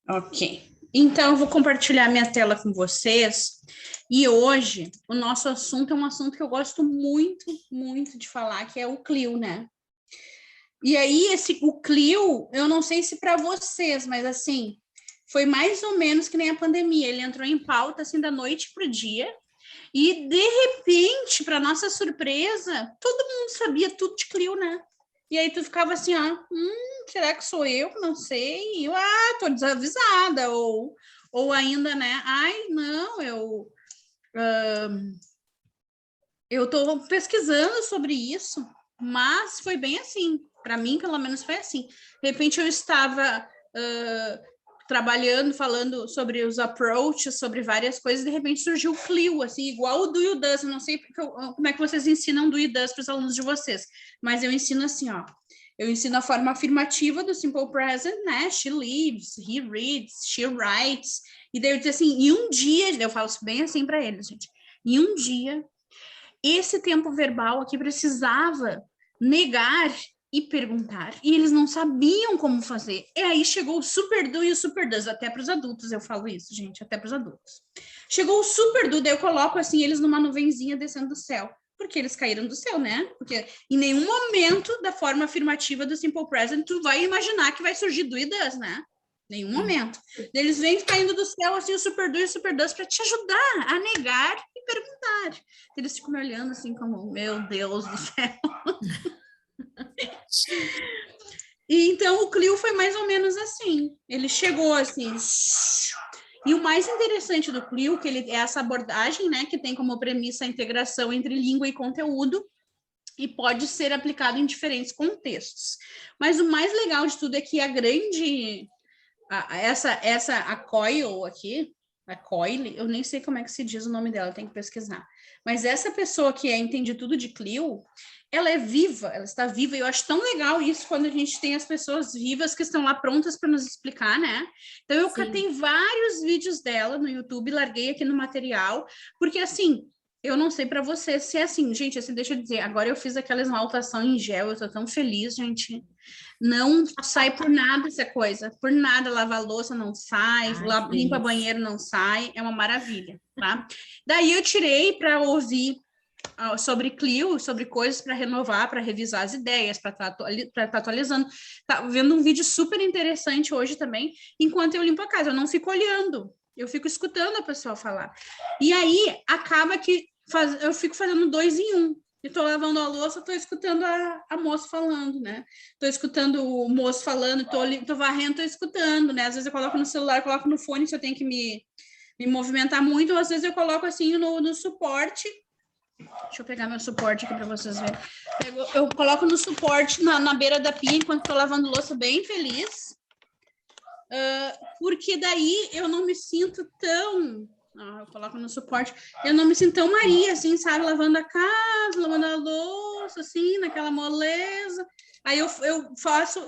Ok. Então, eu vou compartilhar minha tela com vocês. E hoje, o nosso assunto é um assunto que eu gosto muito, muito de falar, que é o Clio, né? E aí, o Clio, eu não sei se para vocês, mas assim, foi mais ou menos que nem a pandemia. Ele entrou em pauta, assim, da noite pro dia. E, de repente, para nossa surpresa, todo mundo sabia tudo de Clio, né? E aí tu ficava assim, será que sou eu? Não sei. E eu, tô desavisada. Ou ainda, né? Ai, não, eu tô pesquisando sobre isso. Mas foi bem assim. Para mim, pelo menos, foi assim. De repente, eu estava trabalhando, falando sobre os approaches, sobre várias coisas, de repente surgiu o Clio, assim, igual o do you does. Eu não sei como é que vocês ensinam do you does para os alunos de vocês, mas eu ensino assim, ó. Eu ensino a forma afirmativa do simple present, né? She lives, he reads, she writes. E daí eu disse assim, em um dia, eu falo bem assim para eles, gente. Em um dia, esse tempo verbal aqui precisava negar e perguntar. E eles não sabiam como fazer. E aí chegou o super do e o super does. Até para os adultos eu falo isso, gente. Até para os adultos. Chegou o super do, daí eu coloco assim eles numa nuvenzinha descendo do céu. Porque eles caíram do céu, né? Porque em nenhum momento da forma afirmativa do simple present tu vai imaginar que vai surgir do e does, né? Nenhum momento. Eles vêm caindo do céu assim o super do e o super does para te ajudar a negar e perguntar. Eles ficam me olhando assim como, meu Deus do céu. E então o Clio foi mais ou menos assim. Ele chegou assim. E o mais interessante do Clio, que ele é essa abordagem, né, que tem como premissa a integração entre língua e conteúdo, e pode ser aplicado em diferentes contextos. Mas o mais legal de tudo é que a Coil aqui, a Coil, eu nem sei como é que se diz o nome dela, tem que pesquisar. Mas essa pessoa que entende tudo de Clio, ela é viva, ela está viva, e eu acho tão legal isso quando a gente tem as pessoas vivas que estão lá prontas para nos explicar, né? Então eu catei vários vídeos dela no YouTube, larguei aqui no material, porque assim, eu não sei para você se é assim, gente, assim, deixa eu dizer, agora eu fiz aquela esmaltação em gel, eu tô tão feliz, gente. Não sai por nada essa coisa, por nada, lavar louça não sai, limpa banheiro não sai, é uma maravilha, tá? Daí eu tirei para ouvir sobre Clio, sobre coisas para renovar, para revisar as ideias, para estar atualizando. Tá vendo um vídeo super interessante hoje também, enquanto eu limpo a casa, eu não fico olhando, eu fico escutando a pessoa falar. E aí acaba que eu fico fazendo 2 em 1. Um. Estou lavando a louça, estou escutando a moça falando, né? Estou escutando o moço falando, estou varrendo, estou escutando, né? Às vezes eu coloco no celular, coloco no fone, se eu tenho que me movimentar muito, ou às vezes eu coloco assim no suporte. Deixa eu pegar meu suporte aqui para vocês verem. Eu coloco no suporte na beira da pia enquanto estou lavando louça, bem feliz. Porque daí eu não me sinto tão... eu coloco no suporte. Eu não me sinto tão Maria, assim, sabe? Lavando a casa, lavando a louça, assim, naquela moleza. Aí eu faço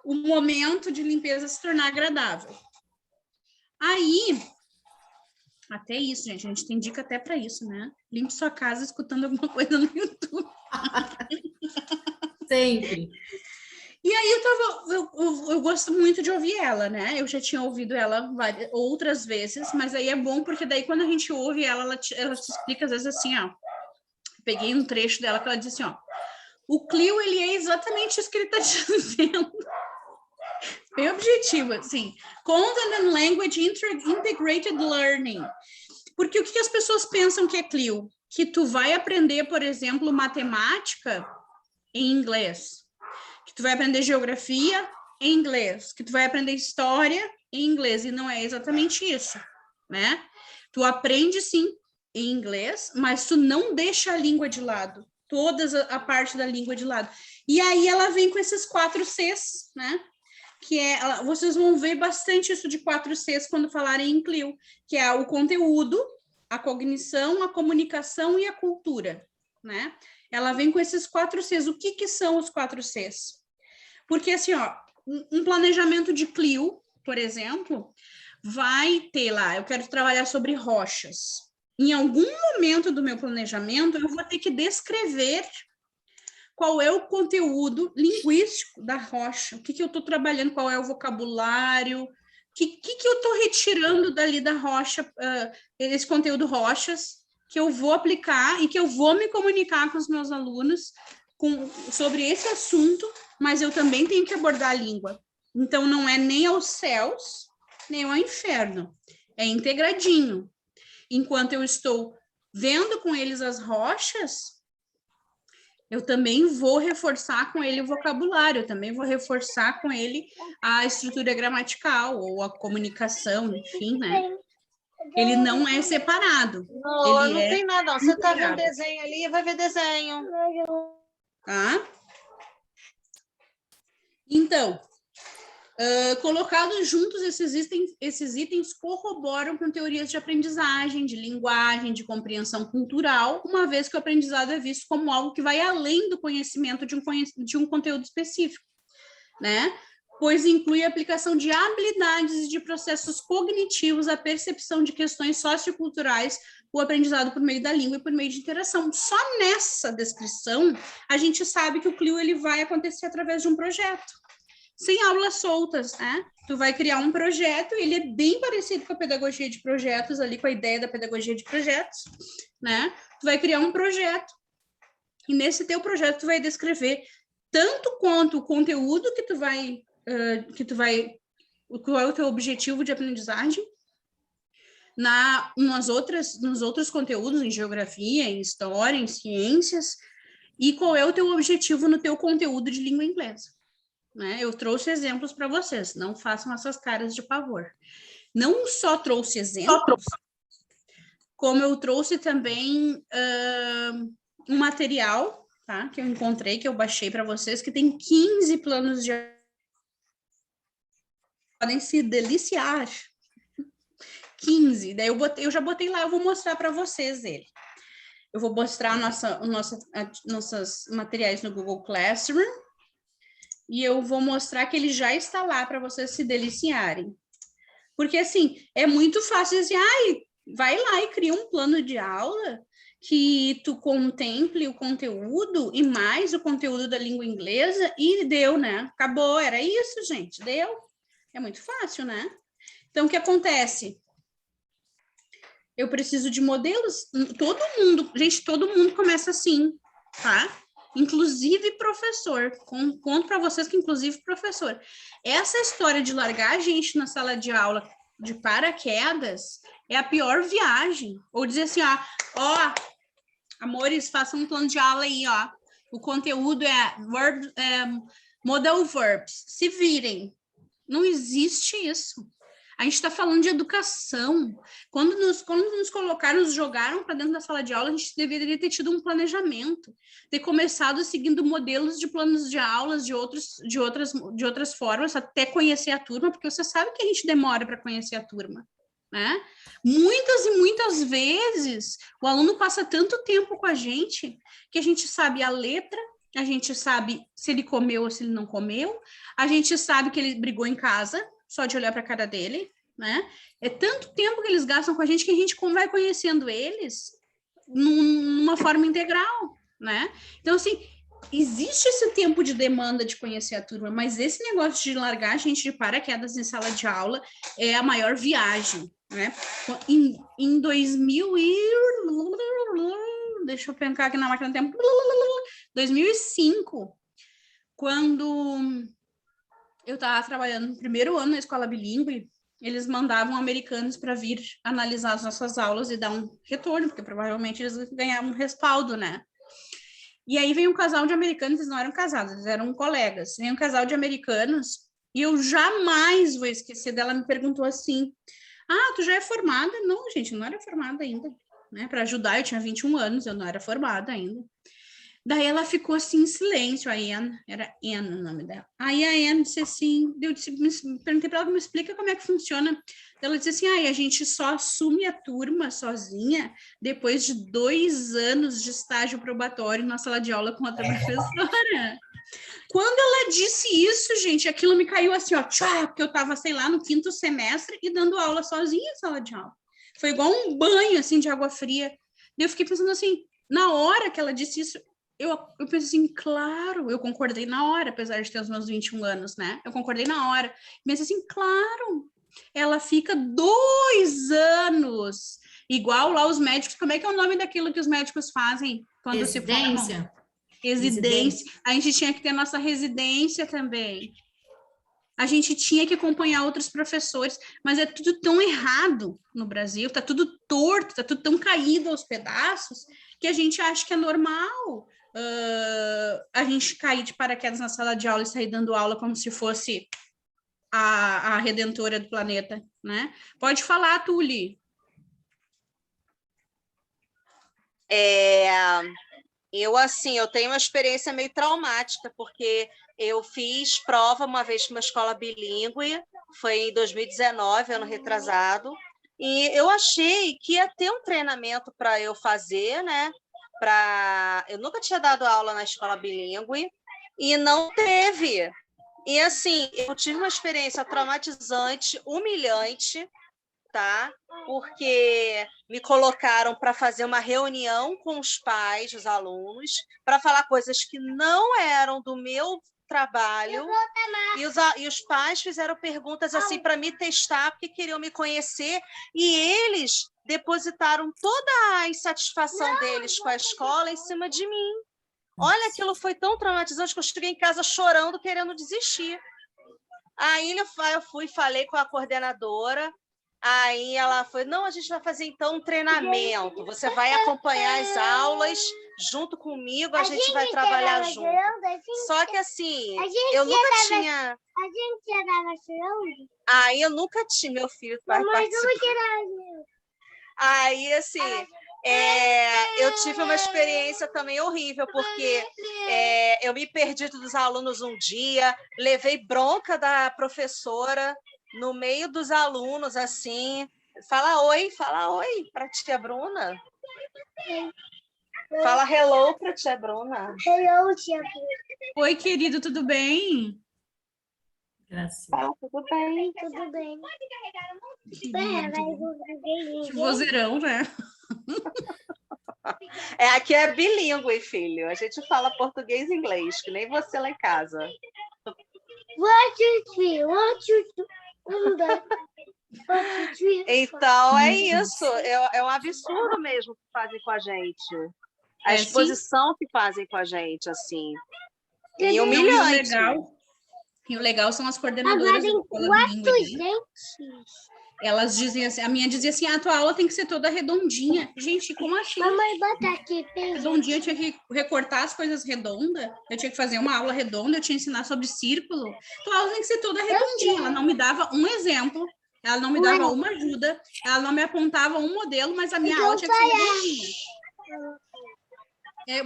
o momento de limpeza se tornar agradável. Aí... Até isso, gente. A gente tem dica até para isso, né? Limpe sua casa escutando alguma coisa no YouTube. Sempre. E aí eu gosto muito de ouvir ela, né? Eu já tinha ouvido ela outras vezes, mas aí é bom porque daí quando a gente ouve ela te explica às vezes assim, ó. Peguei um trecho dela que ela diz assim, ó. O Clio, ele é exatamente isso que ele está dizendo. Bem objetivo, assim. Content and Language Integrated Learning. Porque o que as pessoas pensam que é Clio? Que tu vai aprender, por exemplo, matemática em inglês. Que tu vai aprender geografia em inglês. Que tu vai aprender história em inglês. E não é exatamente isso, né? Tu aprende, sim, em inglês, mas tu não deixa a língua de lado. Toda a parte da língua de lado. E aí ela vem com esses 4 Cs, né? Que vocês vão ver bastante isso de 4 Cs quando falarem em Clio, que é o conteúdo, a cognição, a comunicação e a cultura, né? Ela vem com esses 4 Cs. O que são os 4 Cs? Porque, assim, ó, um planejamento de Clio, por exemplo, vai ter lá, eu quero trabalhar sobre rochas. Em algum momento do meu planejamento, eu vou ter que descrever qual é o conteúdo linguístico da rocha, o que eu estou trabalhando, qual é o vocabulário, que eu estou retirando dali da rocha, esse conteúdo rochas, que eu vou aplicar e que eu vou me comunicar com os meus alunos sobre esse assunto, mas eu também tenho que abordar a língua. Então, não é nem aos céus, nem ao inferno. É integradinho. Enquanto eu estou vendo com eles as rochas, eu também vou reforçar com ele o vocabulário, eu também vou reforçar com ele a estrutura gramatical ou a comunicação, enfim, né? Ele não é separado. Não, ele não tem nada, não. Você está vendo integrado. desenho ali, vai ver desenho. Tá? Então, colocados juntos, esses itens corroboram com teorias de aprendizagem, de linguagem, de compreensão cultural, uma vez que o aprendizado é visto como algo que vai além do conhecimento de um conteúdo específico, né? Pois inclui a aplicação de habilidades e de processos cognitivos, a percepção de questões socioculturais, o aprendizado por meio da língua e por meio de interação. Só nessa descrição, a gente sabe que o CLIO ele vai acontecer através de um projeto. Sem aulas soltas, né? Tu vai criar um projeto, ele é bem parecido com a pedagogia de projetos, ali com a ideia da pedagogia de projetos, né? Tu vai criar um projeto, e nesse teu projeto tu vai descrever tanto quanto o conteúdo que tu vai, qual é o teu objetivo de aprendizagem, nos outros conteúdos, em geografia, em história, em ciências, e qual é o teu objetivo no teu conteúdo de língua inglesa. Né? Eu trouxe exemplos para vocês, não façam essas caras de pavor. Não só trouxe exemplos, como eu trouxe também um material, tá? Que eu encontrei, que eu baixei para vocês, que tem 15 planos de... podem se deliciar. 15, daí eu já botei lá, eu vou mostrar para vocês ele. Eu vou mostrar nossos materiais no Google Classroom, e eu vou mostrar que ele já está lá para vocês se deliciarem. Porque, assim, é muito fácil dizer, vai lá e cria um plano de aula que tu contemple o conteúdo e mais o conteúdo da língua inglesa e deu, né? Acabou, era isso, gente, deu. É muito fácil, né? Então, o que acontece? Eu preciso de modelos. Todo mundo começa assim, tá? Inclusive professor. Conto para vocês que inclusive professor. Essa história de largar a gente na sala de aula de paraquedas é a pior viagem. Ou dizer assim, ó, amores, façam um plano de aula aí, ó. O conteúdo é modal verbs. Se virem. Não existe isso. A gente está falando de educação. Quando nos colocaram, nos jogaram para dentro da sala de aula, a gente deveria ter tido um planejamento, ter começado seguindo modelos de planos de aulas de outras formas, até conhecer a turma, porque você sabe que a gente demora para conhecer a turma, né? Muitas e muitas vezes o aluno passa tanto tempo com a gente que a gente sabe a letra, a gente sabe se ele comeu ou se ele não comeu, a gente sabe que ele brigou em casa, só de olhar para a cara dele, né? É tanto tempo que eles gastam com a gente que a gente vai conhecendo eles numa forma integral, né? Então, assim, existe esse tempo de demanda de conhecer a turma, mas esse negócio de largar a gente de paraquedas em sala de aula é a maior viagem, né? Em 2000 e... Deixa eu pensar aqui na máquina do tempo. 2005, quando eu estava trabalhando no primeiro ano na escola bilíngue, eles mandavam americanos para vir analisar as nossas aulas e dar um retorno, porque provavelmente eles ganhavam um respaldo, né? E aí veio um casal de americanos, eles não eram casados, eles eram colegas. Veio um casal de americanos e eu jamais vou esquecer dela, me perguntou assim, tu já é formada? Não, gente, não era formada ainda, né? Para ajudar, eu tinha 21 anos, eu não era formada ainda. Daí ela ficou assim em silêncio, a Anne, era Anne o nome dela. Aí a Anne disse assim, perguntei para ela, me explica como é que funciona. Ela disse assim, a gente só assume a turma sozinha depois de 2 anos de estágio probatório na sala de aula com outra professora. Quando ela disse isso, gente, aquilo me caiu assim, ó, porque eu estava, sei lá, no 5º semestre e dando aula sozinha em sala de aula. Foi igual um banho, assim, de água fria. E eu fiquei pensando assim, na hora que ela disse isso, eu pensei assim, claro, eu concordei na hora, apesar de ter os meus 21 anos, né? Eu concordei na hora. Pensei assim, claro, ela fica 2 anos. Igual lá os médicos, como é que é o nome daquilo que os médicos fazem quando se formam? Residência. A gente tinha que ter nossa residência também. A gente tinha que acompanhar outros professores, mas é tudo tão errado no Brasil, tá tudo torto, tá tudo tão caído aos pedaços, que a gente acha que é normal a gente cair de paraquedas na sala de aula e sair dando aula como se fosse a redentora do planeta, né? Pode falar, Tuli. Eu tenho uma experiência meio traumática, porque eu fiz prova uma vez para uma escola bilíngue, foi em 2019, ano retrasado, e eu achei que ia ter um treinamento para eu fazer, né? Eu nunca tinha dado aula na escola bilíngue, e não teve. E assim, eu tive uma experiência traumatizante, humilhante, tá? Porque me colocaram para fazer uma reunião com os pais dos alunos, para falar coisas que não eram do meu trabalho, e os pais fizeram perguntas assim para me testar, porque queriam me conhecer, e eles depositaram toda a insatisfação deles com a escola em cima de mim. Olha, aquilo foi tão traumatizante que eu cheguei em casa chorando, querendo desistir. Aí eu fui, falei com a coordenadora. Aí ela foi, não, a gente vai fazer então um treinamento. Você vai acompanhar as aulas junto comigo, a gente vai trabalhar junto. Só que assim, eu nunca tinha. A gente já estava chorando? Aí eu nunca tinha, meu filho vai participar. Aí assim, eu tive uma experiência também horrível, porque eu me perdi dos alunos um dia, levei bronca da professora no meio dos alunos, assim. Fala oi para tia Bruna. Fala hello para tia Bruna. Hello, tia Bruna. Oi, querido, tudo bem? Graças. Tudo bem. Tudo bem. Que vozeirão, né? Aqui é bilíngue, filho. A gente fala português e inglês, que nem você lá em casa. Então, é isso. É um absurdo mesmo que fazem com a gente. A exposição que fazem com a gente, assim. E humilhante. E o legal são as coordenadoras. Agora tem 4 dentes. Elas dizem assim, a minha dizia assim, a tua aula tem que ser toda redondinha. Gente, como assim? Mamãe, bota aqui. Redondinha, eu tinha que recortar as coisas redondas, eu tinha que fazer uma aula redonda, eu tinha que ensinar sobre círculo. Tua aula tem que ser toda redondinha. Ela não me dava um exemplo, ela não me dava uma ajuda, ela não me apontava um modelo, mas a minha aula tinha que ser redondinha.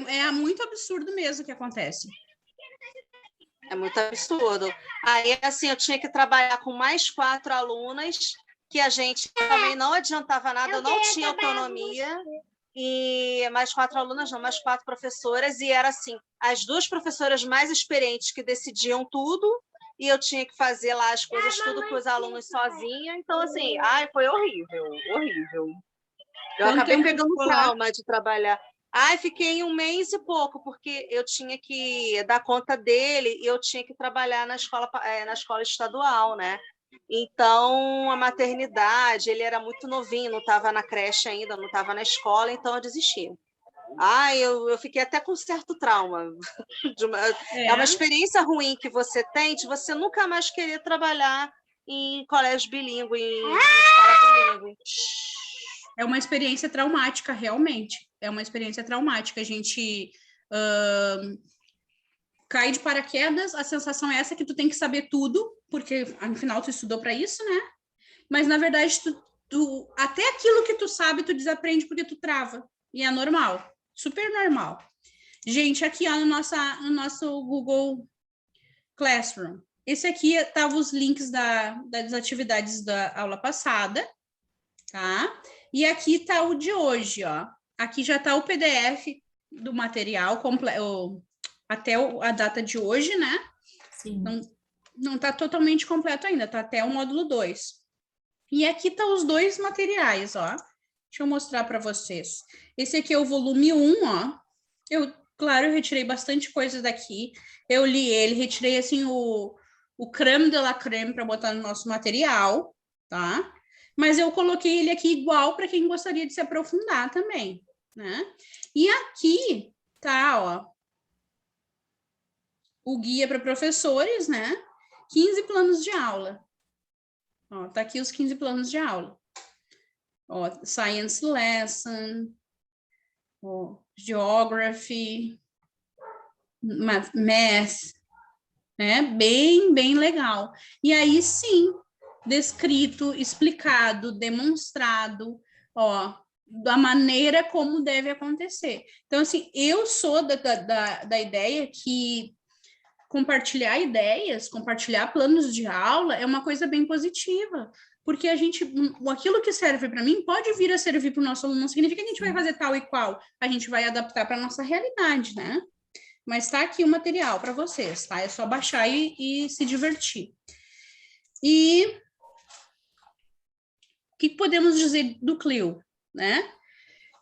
É muito absurdo mesmo o que acontece. É muito absurdo. Aí, assim, eu tinha que trabalhar com mais 4 alunas, que a gente também não adiantava nada, eu não tinha autonomia. E mais 4 alunas, não, mais 4 professoras. E era assim, as 2 professoras mais experientes que decidiam tudo, e eu tinha que fazer lá as coisas tudo com os alunos sozinha. Então, assim, foi horrível, horrível. Eu acabei pegando trauma de trabalhar. Fiquei 1 mês e pouco, porque eu tinha que dar conta dele e eu tinha que trabalhar na escola estadual, né? Então, a maternidade, ele era muito novinho, não estava na creche ainda, não estava na escola, então eu desisti. Eu fiquei até com certo trauma. É uma experiência ruim que você tem de você nunca mais querer trabalhar em colégio bilíngue, em escola bilíngue. É uma experiência traumática, realmente. É uma experiência traumática. A gente cai de paraquedas, a sensação é essa que tu tem que saber tudo, porque, afinal, tu estudou para isso, né? Mas, na verdade, até aquilo que tu sabe, tu desaprende porque tu trava. E é normal. Super normal. Gente, aqui, ó, no nosso Google Classroom. Esse aqui estavam os links das atividades da aula passada, tá? E aqui tá o de hoje, ó. Aqui já tá o PDF do material até a data de hoje, né? Sim. Não tá totalmente completo ainda, tá até o módulo 2. E aqui tá os 2 materiais, ó. Deixa eu mostrar para vocês. Esse aqui é o volume 1, ó. Claro, eu retirei bastante coisa daqui. Eu li ele, retirei, assim, o creme de la creme para botar no nosso material. tá? Mas eu coloquei ele aqui igual para quem gostaria de se aprofundar também, né? E aqui tá, ó, o guia para professores, né? 15 planos de aula. Ó, tá aqui os 15 planos de aula. Ó, Science Lesson, ó, Geography, Math, né? Bem legal. E aí, sim, descrito, explicado, demonstrado, ó, da maneira como deve acontecer. Então, assim, eu sou da ideia que compartilhar ideias, compartilhar planos de aula é uma coisa bem positiva, porque aquilo que serve para mim pode vir a servir para o nosso aluno, não significa que a gente vai fazer tal e qual, a gente vai adaptar para a nossa realidade, né? Mas está aqui o material para vocês, tá? É só baixar e se divertir. E o que podemos dizer do Clio, né?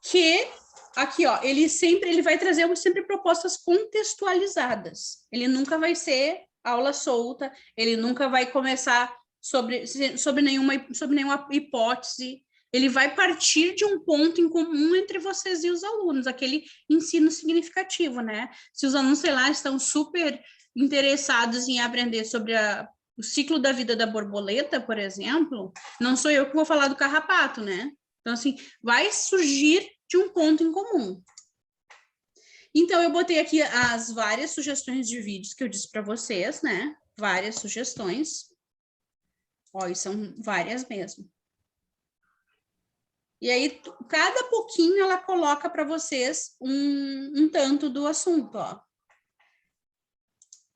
Que aqui, ó, ele vai trazer sempre propostas contextualizadas. Ele nunca vai ser aula solta, ele nunca vai começar sobre nenhuma hipótese. Ele vai partir de um ponto em comum entre vocês e os alunos, aquele ensino significativo, né? Se os alunos, sei lá, estão super interessados em aprender sobre o ciclo da vida da borboleta, por exemplo, não sou eu que vou falar do carrapato, né? Então, assim, vai surgir de um ponto em comum. Então, eu botei aqui as várias sugestões de vídeos que eu disse para vocês, né? Várias sugestões. Ó, e são várias mesmo. E aí, cada pouquinho ela coloca para vocês um tanto do assunto, ó.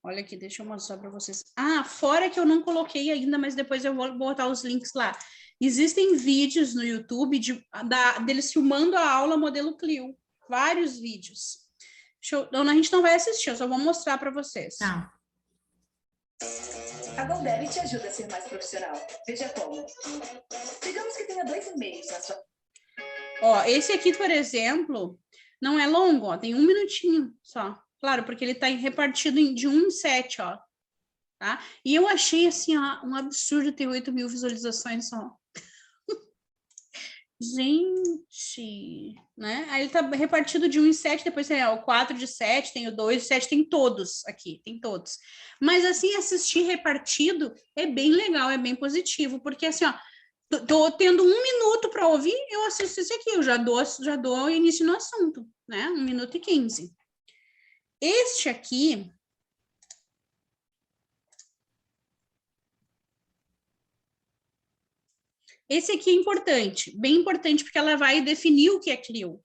Olha aqui, deixa eu mostrar para vocês. Ah, fora que eu não coloquei ainda, mas depois eu vou botar os links lá. Existem vídeos no YouTube deles filmando a aula modelo Clio. Vários vídeos. A gente não vai assistir, eu só vou mostrar para vocês. Tá. A Goldeli te ajuda a ser mais profissional. Veja como. Digamos que tenha 2 e-mails na sua... Ó, esse aqui, por exemplo, não é longo, ó, tem 1 minutinho só. Claro, porque ele está repartido de 1 em 7, ó. Tá? E eu achei, assim, ó, um absurdo ter 8.000 visualizações só. Gente, né? Aí ele tá repartido de 1 em 7, depois tem o 4 de 7, tem o 2 de 7, tem todos aqui, tem todos. Mas, assim, assistir repartido é bem legal, é bem positivo, porque, assim, ó, tô tendo 1 minuto para ouvir, eu assisto esse aqui, eu já dou início no assunto, né? 1 minuto e 15. Este aqui... Esse aqui é importante, bem importante, porque ela vai definir o que é Clio.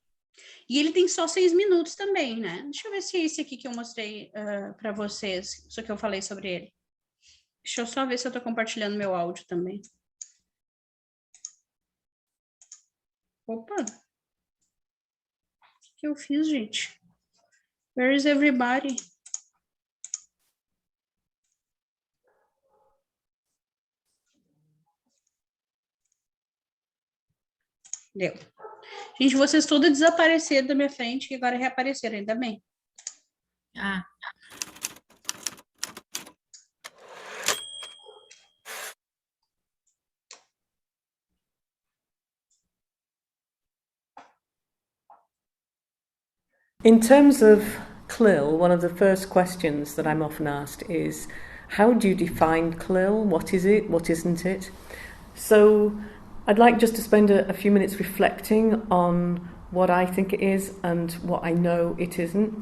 E ele tem só 6 minutos também, né? Deixa eu ver se é esse aqui que eu mostrei para vocês, isso que eu falei sobre ele. Deixa eu só ver se eu estou compartilhando meu áudio também. Opa! O que eu fiz, gente? Where is everybody? Deu. Gente, vocês todos desapareceram da minha frente e agora reapareceram, ainda bem. Ah. In terms of CLIL, one of the first questions that I'm often asked is, how do you define CLIL? What is it? What isn't it? So I'd like just to spend a few minutes reflecting on what I think it is and what I know it isn't.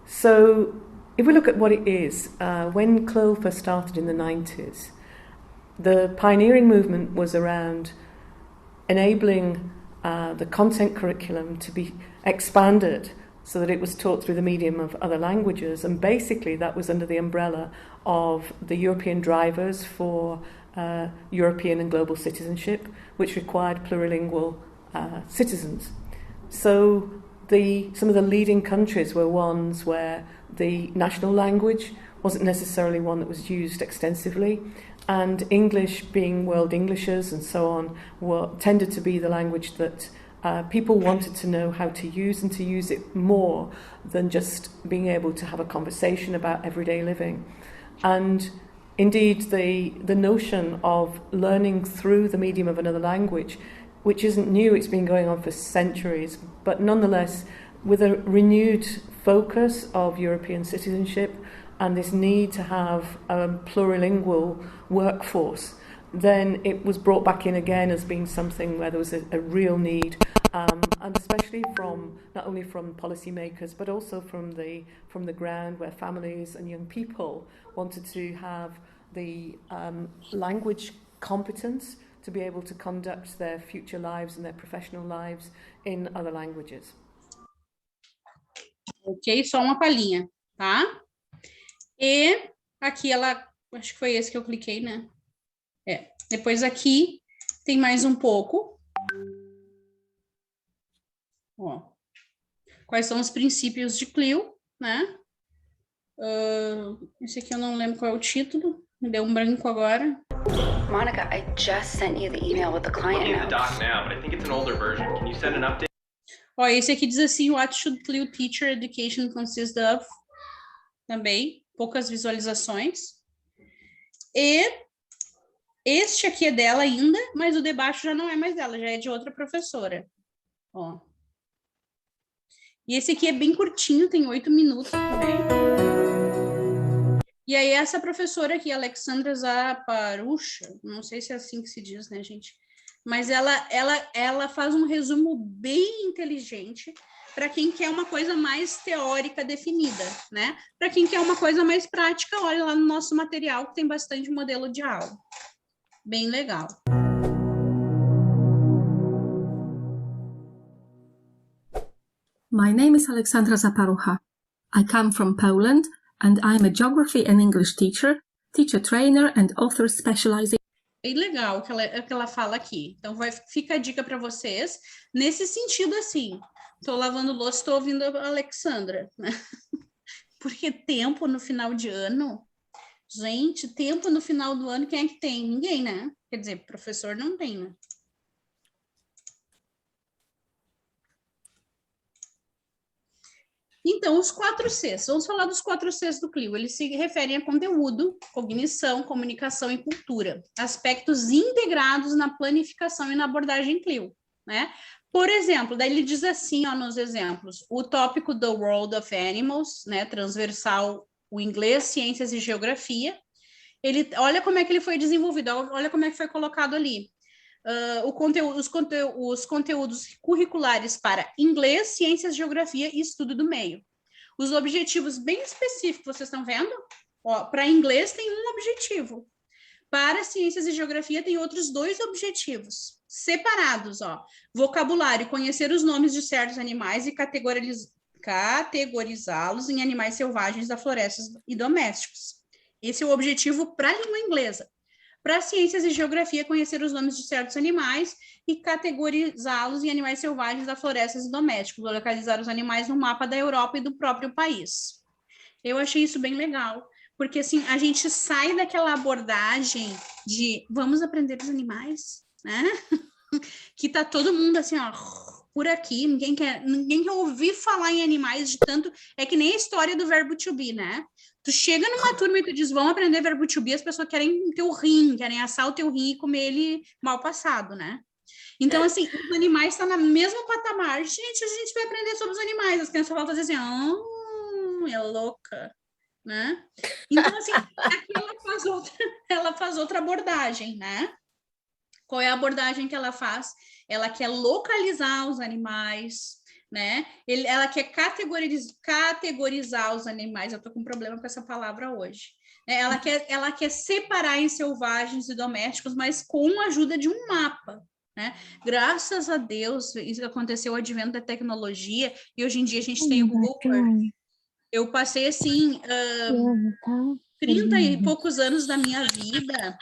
So if we look at what it is, when CLIL first started in the 90s, the pioneering movement was around enabling the content curriculum to be expanded so that it was taught through the medium of other languages. And basically that was under the umbrella of the European drivers for European and global citizenship, which required plurilingual citizens. So some of the leading countries were ones where the national language wasn't necessarily one that was used extensively, and English, being world Englishes and so on, tended to be the language that people wanted to know how to use, and to use it more than just being able to have a conversation about everyday living. And indeed the notion of learning through the medium of another language, which isn't new, it's been going on for centuries, but nonetheless with a renewed focus of European citizenship and this need to have a plurilingual workforce, then it was brought back in again as being something where there was a real need, and especially from not only from policymakers but also from the ground, where families and young people wanted to have the language competence to be able to conduct their future lives and their professional lives in other languages. Ok, só uma palhinha, tá? E aqui ela, acho que foi esse que eu cliquei, né? Depois aqui tem mais um pouco. Ó, quais são os princípios de Clio, né? Esse aqui eu não lembro qual é o título, me deu um branco agora. Monica, I just sent you the email with the client I'm looking at the notes. doc now, but I think it's an older version. Can you send an update? Ó, esse aqui diz assim, what should Clio Teacher Education consist of? Também, poucas visualizações. E este aqui é dela ainda, mas o de baixo já não é mais dela, já é de outra professora. Ó. E esse aqui é bem curtinho, tem 8 minutos também. E aí essa professora aqui, Alexandra Zaparusha, não sei se é assim que se diz, né, gente? Mas ela faz um resumo bem inteligente para quem quer uma coisa mais teórica definida, né? Para quem quer uma coisa mais prática, olha lá no nosso material que tem bastante modelo de aula. Bem legal. My name is Alexandra Zaparucha. I come from Poland and I'm a geography and English teacher, teacher trainer and author specializing. Bem legal o que ela fala aqui. Então, fica a dica para vocês. Nesse sentido, assim, estou lavando louça, estou ouvindo a Alexandra, né? Porque tempo no final de ano... Gente, tempo no final do ano, quem é que tem? Ninguém, né? Quer dizer, professor não tem, né? Então, os 4 Cs. Vamos falar dos 4 Cs do Clio. Eles se referem a conteúdo, cognição, comunicação e cultura. Aspectos integrados na planificação e na abordagem Clio, né? Por exemplo, daí ele diz assim, ó, nos exemplos, o tópico The World of Animals, né, transversal, o inglês, ciências e geografia. Olha como é que ele foi desenvolvido, olha como é que foi colocado ali. Os conteúdos curriculares para inglês, ciências, geografia e estudo do meio. Os objetivos bem específicos, vocês estão vendo? Para inglês tem um objetivo. Para ciências e geografia tem outros 2 objetivos, separados, ó. Vocabulário, conhecer os nomes de certos animais e categorizá-los em animais selvagens da floresta e domésticos. Esse é o objetivo para a língua inglesa. Para ciências e geografia, conhecer os nomes de certos animais e categorizá-los em animais selvagens da floresta e domésticos, localizar os animais no mapa da Europa e do próprio país. Eu achei isso bem legal, porque assim, a gente sai daquela abordagem de vamos aprender os animais, né? Que tá todo mundo assim, ó, por aqui, ninguém quer ouvir falar em animais de tanto... É que nem a história do verbo to be, né? Tu chega numa turma e tu diz, vamos aprender verbo to be, as pessoas querem teu rim, querem assar o teu rim e comer ele mal passado, né? Então, assim, os animais estão no mesmo patamar. Gente, a gente vai aprender sobre os animais. As crianças vão fazer assim, é louca, né? Então, assim, aqui ela faz outra abordagem, né? Qual é a abordagem que ela faz? Ela quer localizar os animais, né? Ela quer categorizar os animais. Eu tô com um problema com essa palavra hoje. Ela quer separar em selvagens e domésticos, mas com a ajuda de um mapa, né? Graças a Deus, isso aconteceu o advento da tecnologia e hoje em dia a gente tem o Google Earth. Eu passei, assim, 30 e poucos anos da minha vida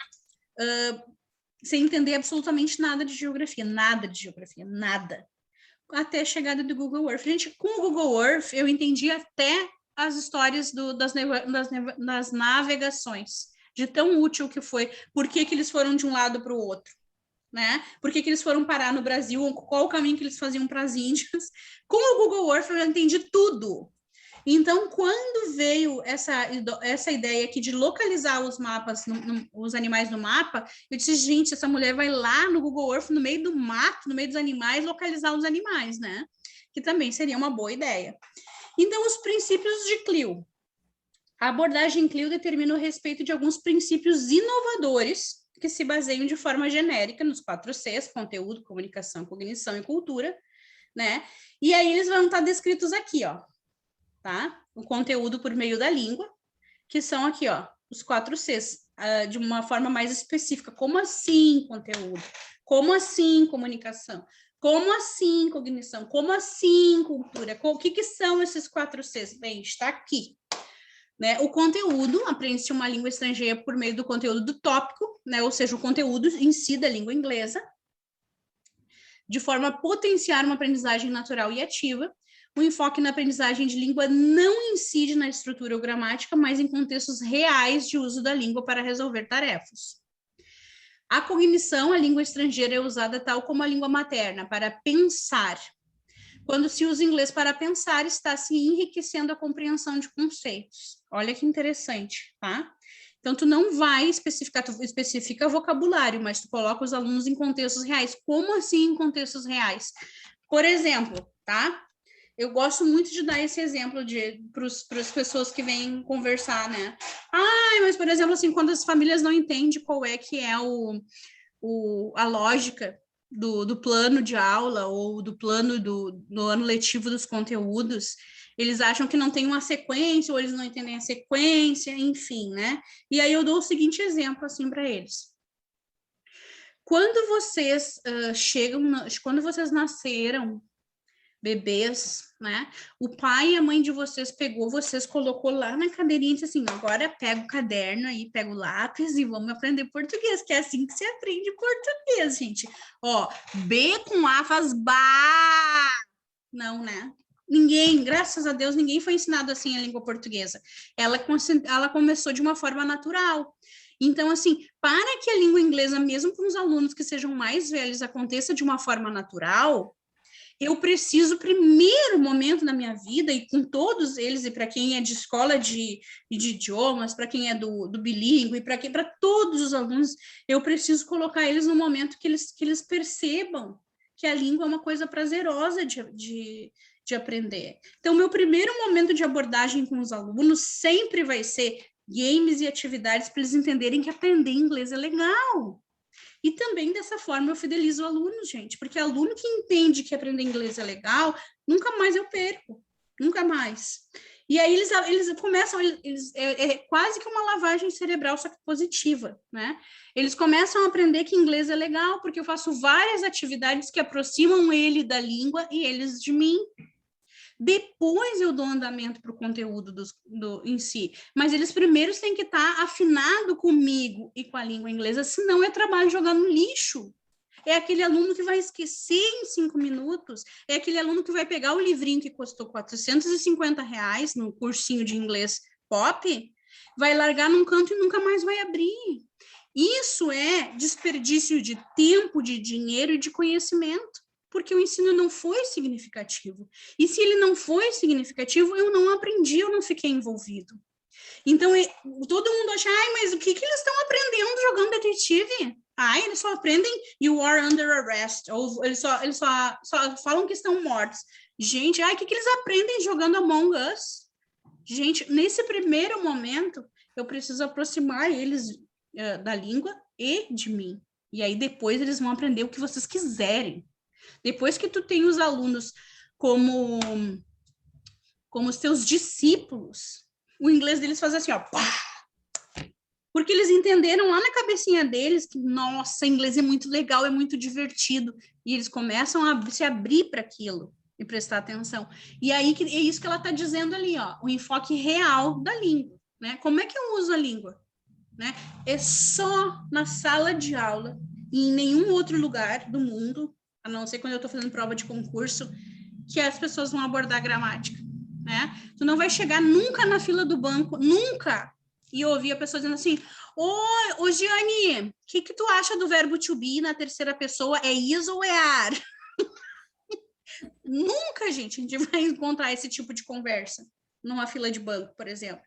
sem entender absolutamente nada de geografia, nada. Até a chegada do Google Earth. Gente, com o Google Earth, eu entendi até as histórias das navegações, de tão útil que foi, por que eles foram de um lado para o outro, né? Por que eles foram parar no Brasil, qual o caminho que eles faziam para as Índias. Com o Google Earth, eu já entendi tudo. Então, quando veio essa ideia aqui de localizar os mapas, os animais no mapa, eu disse, gente, essa mulher vai lá no Google Earth, no meio do mato, no meio dos animais, localizar os animais, né? Que também seria uma boa ideia. Então, os princípios de Clio. A abordagem Clio determina o respeito de alguns princípios inovadores que se baseiam de forma genérica nos 4 Cs, conteúdo, comunicação, cognição e cultura, né? E aí eles vão estar descritos aqui, ó, tá? O conteúdo por meio da língua, que são aqui, ó, os 4 Cs, de uma forma mais específica. Como assim conteúdo? Como assim comunicação? Como assim cognição? Como assim cultura? O que são esses 4 Cs? Bem, está aqui. Né? O conteúdo, aprende-se uma língua estrangeira por meio do conteúdo do tópico, né? Ou seja, o conteúdo em si da língua inglesa, de forma a potenciar uma aprendizagem natural e ativa. O enfoque na aprendizagem de língua não incide na estrutura ou gramática, mas em contextos reais de uso da língua para resolver tarefas. A cognição, a língua estrangeira é usada tal como a língua materna, para pensar. Quando se usa inglês para pensar, está se enriquecendo a compreensão de conceitos. Olha que interessante, tá? Então, tu não vai especificar, tu especifica vocabulário, mas tu coloca os alunos em contextos reais. Como assim em contextos reais? Por exemplo, tá? Eu gosto muito de dar esse exemplo para as pessoas que vêm conversar, né? Mas, por exemplo, assim, quando as famílias não entendem qual é que é a lógica do plano de aula ou do plano no ano letivo dos conteúdos, eles acham que não tem uma sequência, ou eles não entendem a sequência, enfim, né? E aí eu dou o seguinte exemplo, assim, para eles. Quando vocês quando vocês nasceram, bebês, né? O pai e a mãe de vocês pegou, vocês colocou lá na cadeirinha e disse assim, agora pega o caderno aí, pega o lápis e vamos aprender português, que é assim que se aprende português, gente. Ó, B com A faz ba. Não, né? Ninguém, graças a Deus, ninguém foi ensinado assim a língua portuguesa. Ela começou de uma forma natural. Então, assim, para que a língua inglesa, mesmo para os alunos que sejam mais velhos, aconteça de uma forma natural, eu preciso, primeiro momento da minha vida, e com todos eles, e para quem é de escola de idiomas, para quem é do bilíngue, para todos os alunos, eu preciso colocar eles no momento que eles percebam que a língua é uma coisa prazerosa de aprender. Então, meu primeiro momento de abordagem com os alunos sempre vai ser games e atividades para eles entenderem que aprender inglês é legal. E também, dessa forma, eu fidelizo o aluno, gente, porque aluno que entende que aprender inglês é legal, nunca mais eu perco, nunca mais. E aí eles começam, é quase que uma lavagem cerebral, só que positiva, né? Eles começam a aprender que inglês é legal, porque eu faço várias atividades que aproximam ele da língua e eles de mim. Depois eu dou andamento para o conteúdo em si, mas eles primeiro têm que estar afinado comigo e com a língua inglesa, senão é trabalho jogado no lixo. É aquele aluno que vai esquecer em 5 minutos, é aquele aluno que vai pegar o livrinho que custou R$450 no cursinho de inglês pop, vai largar num canto e nunca mais vai abrir. Isso é desperdício de tempo, de dinheiro e de conhecimento, porque o ensino não foi significativo. E se ele não foi significativo, eu não aprendi, eu não fiquei envolvido. Então, todo mundo acha, mas o que eles estão aprendendo jogando detetive? Eles só aprendem you are under arrest, ou eles só falam que estão mortos. Gente, o que eles aprendem jogando Among Us? Gente, nesse primeiro momento, eu preciso aproximar eles da língua e de mim. E aí, depois, eles vão aprender o que vocês quiserem. Depois que tu tem os alunos como os teus discípulos, o inglês deles faz assim, ó, pá! Porque eles entenderam lá na cabecinha deles que, nossa, inglês é muito legal, é muito divertido, e eles começam a se abrir para aquilo e prestar atenção. E aí é isso que ela está dizendo ali, ó, o enfoque real da língua, né? Como é que eu uso a língua? Né? É só na sala de aula e em nenhum outro lugar do mundo, a não ser quando eu estou fazendo prova de concurso, que as pessoas vão abordar gramática, né? Tu não vai chegar nunca na fila do banco, nunca, e ouvir a pessoa dizendo assim, ô Giane, o que tu acha do verbo to be na terceira pessoa? É is ou é are? Nunca, gente, a gente vai encontrar esse tipo de conversa, numa fila de banco, por exemplo.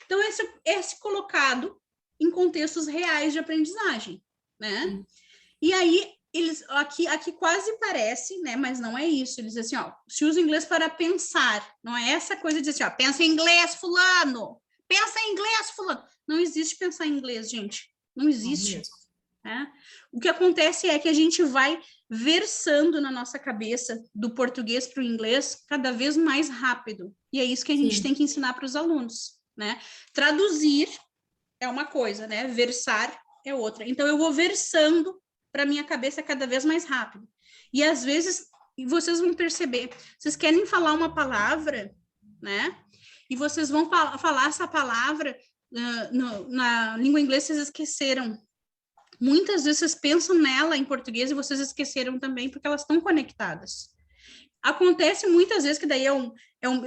Então, esse é colocado em contextos reais de aprendizagem, né? E aí, eles aqui quase parece, né? Mas não é isso. Eles dizem assim, ó, se usa o inglês para pensar. Não é essa coisa de dizer assim, ó, pensa em inglês, fulano. Pensa em inglês, fulano. Não existe pensar em inglês, gente. Não existe. Né? O que acontece é que a gente vai versando na nossa cabeça do português para o inglês cada vez mais rápido. E é isso que a gente tem que ensinar para os alunos, né? Traduzir é uma coisa, né? Versar é outra. Então, eu vou versando para minha cabeça cada vez mais rápido. E, às vezes, vocês vão perceber, vocês querem falar uma palavra, né? E vocês vão falar essa palavra na língua inglesa, vocês esqueceram. Muitas vezes vocês pensam nela em português e vocês esqueceram também, porque elas estão conectadas. Acontece muitas vezes que daí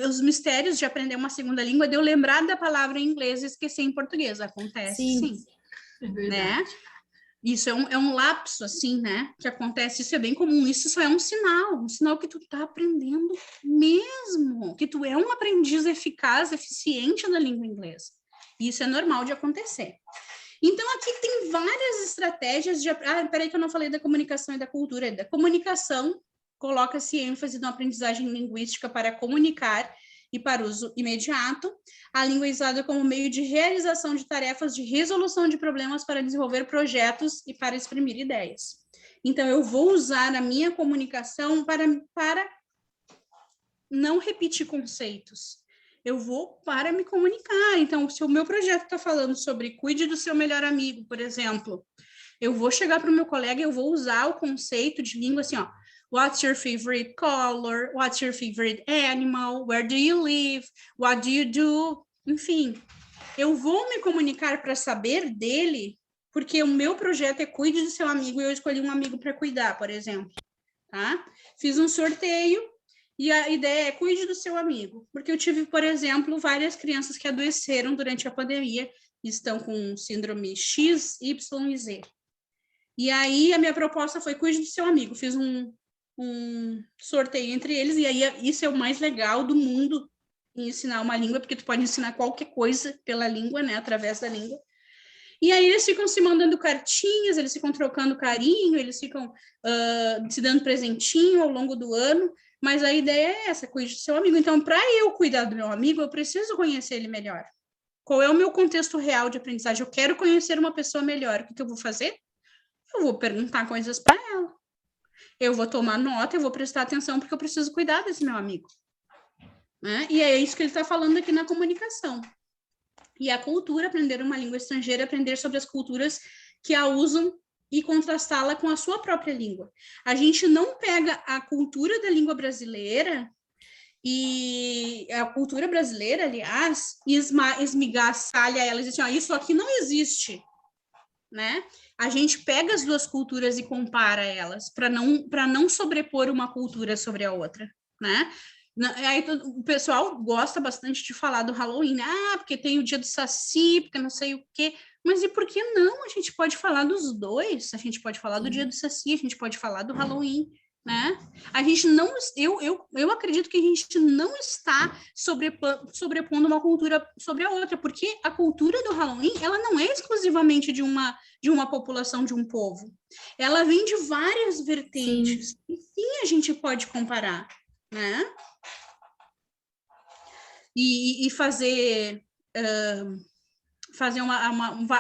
os mistérios de aprender uma segunda língua, de eu lembrar da palavra em inglês e esquecer em português. Acontece, sim. É verdade. Né? Isso é um lapso, assim, né? Que acontece, isso é bem comum. Isso só é um sinal que tu tá aprendendo mesmo, que tu é um aprendiz eficaz, eficiente da língua inglesa. Isso é normal de acontecer. Então, aqui tem várias estratégias de... peraí que eu não falei da comunicação e da cultura. Da comunicação, coloca-se ênfase na aprendizagem linguística para comunicar e para uso imediato. A língua é usada como meio de realização de tarefas de resolução de problemas para desenvolver projetos e para exprimir ideias. Então, eu vou usar a minha comunicação para não repetir conceitos. Eu vou para me comunicar. Então, se o meu projeto está falando sobre cuide do seu melhor amigo, por exemplo, eu vou chegar para o meu colega e eu vou usar o conceito de língua assim, ó. What's your favorite color? What's your favorite animal? Where do you live? What do you do? Enfim, eu vou me comunicar para saber dele, porque o meu projeto é cuide do seu amigo e eu escolhi um amigo para cuidar, por exemplo. Tá? Fiz um sorteio e a ideia é cuide do seu amigo, porque eu tive, por exemplo, várias crianças que adoeceram durante a pandemia e estão com síndrome X, Y e Z. E aí a minha proposta foi cuide do seu amigo. Fiz um sorteio entre eles, e aí isso é o mais legal do mundo em ensinar uma língua, porque tu pode ensinar qualquer coisa pela língua, né, através da língua. E aí eles ficam se mandando cartinhas, eles ficam trocando carinho, eles ficam se dando presentinho ao longo do ano, mas a ideia é essa, cuide do seu amigo. Então, para eu cuidar do meu amigo, eu preciso conhecer ele melhor. Qual é o meu contexto real de aprendizagem? Eu quero conhecer uma pessoa melhor. O que eu vou fazer? Eu vou perguntar coisas para ela. Eu vou tomar nota, eu vou prestar atenção, porque eu preciso cuidar desse meu amigo. Né? E é isso que ele está falando aqui na comunicação. E a cultura, aprender uma língua estrangeira, aprender sobre as culturas que a usam e contrastá-la com a sua própria língua. A gente não pega a cultura da língua brasileira e a cultura brasileira, aliás, esmigaçalha ela e diz assim, ó, isso aqui não existe, né? A gente pega as duas culturas e compara elas para não sobrepor uma cultura sobre a outra, né? Aí o pessoal gosta bastante de falar do Halloween, né? Porque tem o dia do Saci, porque não sei o quê. Mas e por que não? A gente pode falar dos dois. A gente pode falar do dia do Saci, a gente pode falar do Halloween, né? A gente não... Eu acredito que a gente não está sobrepondo uma cultura sobre a outra, porque a cultura do Halloween, ela não é exclusivamente de uma população, de um povo. Ela vem de várias vertentes. Sim. E sim, a gente pode comparar, né? E fazer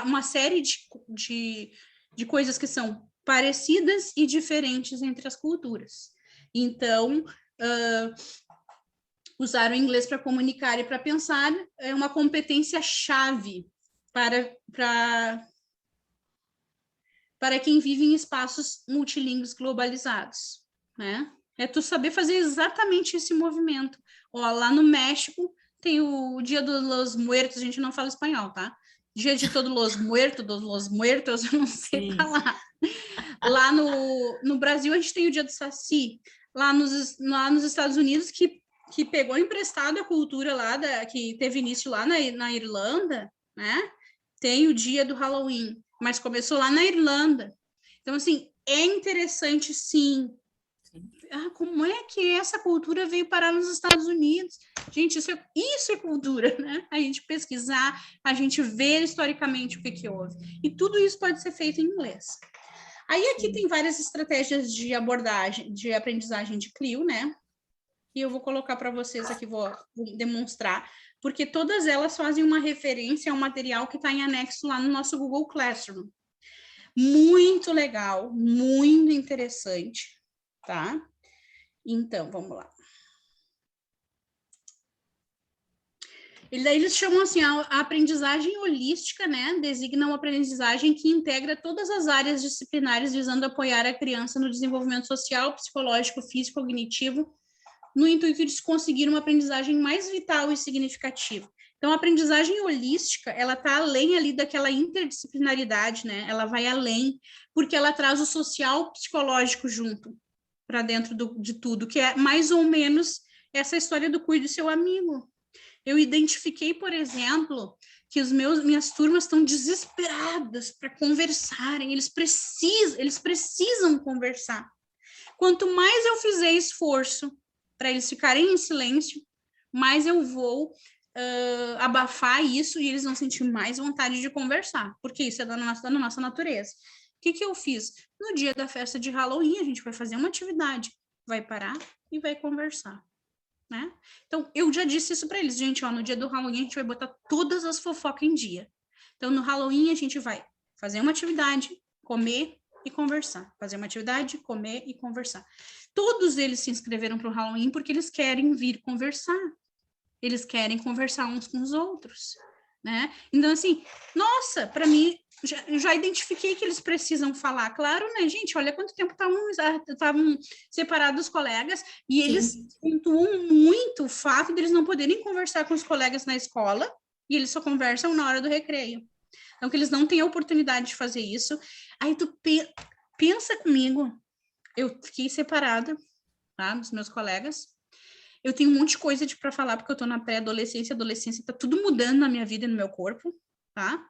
uma série de coisas que são parecidas e diferentes entre as culturas. Então, usar o inglês para comunicar e para pensar é uma competência-chave para quem vive em espaços multilingües globalizados, né? É tu saber fazer exatamente esse movimento. Ó, lá no México tem o Dia dos Los Muertos, a gente não fala espanhol, tá? Dia de Todos los Muertos, eu não sei falar. Lá no Brasil, a gente tem o Dia do Saci. Lá nos Estados Unidos, que pegou emprestado a cultura lá, que teve início lá na Irlanda, né? Tem o Dia do Halloween, mas começou lá na Irlanda. Então, assim, é interessante, sim, Como é que essa cultura veio parar nos Estados Unidos? Gente, isso é cultura, né? A gente pesquisar, a gente ver historicamente o que houve. E tudo isso pode ser feito em inglês. Aí aqui tem várias estratégias de abordagem, de aprendizagem de Clio, né? E eu vou colocar para vocês aqui, vou demonstrar, porque todas elas fazem uma referência ao material que está em anexo lá no nosso Google Classroom. Muito legal, muito interessante, tá? Então, vamos lá. E daí eles chamam assim, a aprendizagem holística, né? Designa uma aprendizagem que integra todas as áreas disciplinares visando apoiar a criança no desenvolvimento social, psicológico, físico, cognitivo, no intuito de conseguir uma aprendizagem mais vital e significativa. Então, a aprendizagem holística, ela está além ali daquela interdisciplinaridade, né? Ela vai além, porque ela traz o social psicológico junto, para dentro de tudo, que é mais ou menos essa história do cuide do seu amigo. Eu identifiquei, por exemplo, que minhas turmas estão desesperadas para conversarem, eles precisam conversar. Quanto mais eu fizer esforço para eles ficarem em silêncio, mais eu vou abafar isso e eles vão sentir mais vontade de conversar, porque isso é da nossa natureza. O que eu fiz? No dia da festa de Halloween, a gente vai fazer uma atividade, vai parar e vai conversar, né? Então, eu já disse isso para eles, gente, no dia do Halloween a gente vai botar todas as fofocas em dia. Então, no Halloween a gente vai fazer uma atividade, comer e conversar. Fazer uma atividade, comer e conversar. Todos eles se inscreveram para o Halloween porque eles querem vir conversar. Eles querem conversar uns com os outros, né? Então, assim, nossa, para mim, já identifiquei que eles precisam falar. Claro, né, gente? Olha quanto tempo estavam separados os colegas e eles pontuam muito o fato de eles não poderem conversar com os colegas na escola e eles só conversam na hora do recreio. Então, que eles não têm a oportunidade de fazer isso. Aí tu pensa comigo, eu fiquei separada, tá, dos meus colegas. Eu tenho um monte de coisa para falar, porque eu tô na pré-adolescência, adolescência, tá tudo mudando na minha vida e no meu corpo, tá?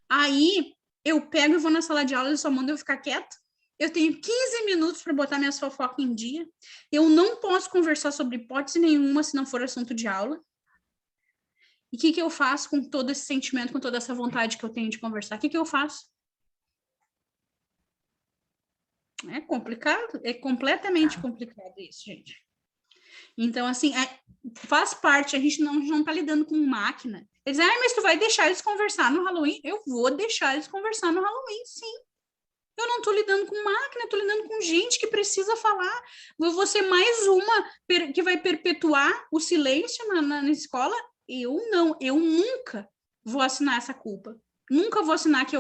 Aí, eu pego e vou na sala de aula, eles só mandam eu ficar quieta. Eu tenho 15 minutos para botar minhas fofocas em dia. Eu não posso conversar sobre hipótese nenhuma se não for assunto de aula. E o que eu faço com todo esse sentimento, com toda essa vontade que eu tenho de conversar? O que eu faço? É complicado, é completamente complicado isso, gente. Então, assim, faz parte, a gente não tá lidando com máquina. Eles dizem, mas tu vai deixar eles conversar no Halloween? Eu vou deixar eles conversar no Halloween, sim. Eu não tô lidando com máquina, eu tô lidando com gente que precisa falar. Eu vou ser mais uma que vai perpetuar o silêncio na escola? Eu nunca vou assinar essa culpa. Nunca vou assinar que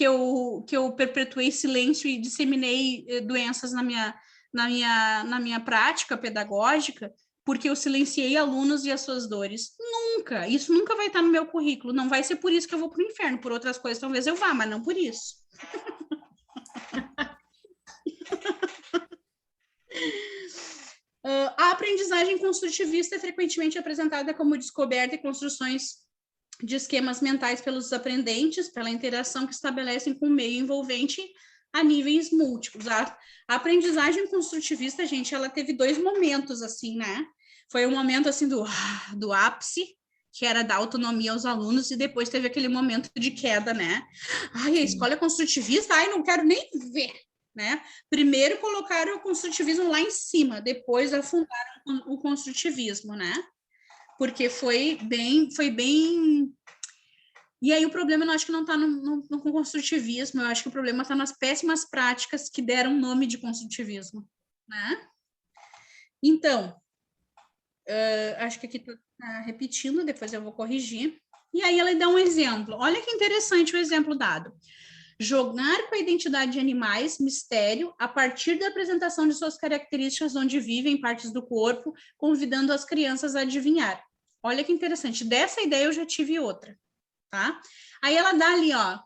eu perpetuei silêncio e disseminei doenças na minha prática pedagógica, porque eu silenciei alunos e as suas dores. Nunca. Isso nunca vai estar no meu currículo. Não vai ser por isso que eu vou para o inferno. Por outras coisas, talvez eu vá, mas não por isso. A aprendizagem construtivista é frequentemente apresentada como descoberta e construções de esquemas mentais pelos aprendentes, pela interação que estabelecem com o meio envolvente a níveis múltiplos. A aprendizagem construtivista, gente, ela teve 2 momentos, assim, né? Foi um momento, assim, do ápice, que era dar autonomia aos alunos, e depois teve aquele momento de queda, né? Ai, a escola é construtivista? Ai, não quero nem ver, né? Primeiro colocaram o construtivismo lá em cima, depois afundaram o construtivismo, né? Porque foi bem... E aí o problema eu acho que não está no construtivismo, eu acho que o problema está nas péssimas práticas que deram nome de construtivismo, né? Então, acho que aqui está repetindo, depois eu vou corrigir. E aí ela dá um exemplo. Olha que interessante o exemplo dado. Jogar com a identidade de animais, mistério, a partir da apresentação de suas características onde vivem, partes do corpo, convidando as crianças a adivinhar. Olha que interessante. Dessa ideia eu já tive outra. Tá? Aí ela dá ali, ó,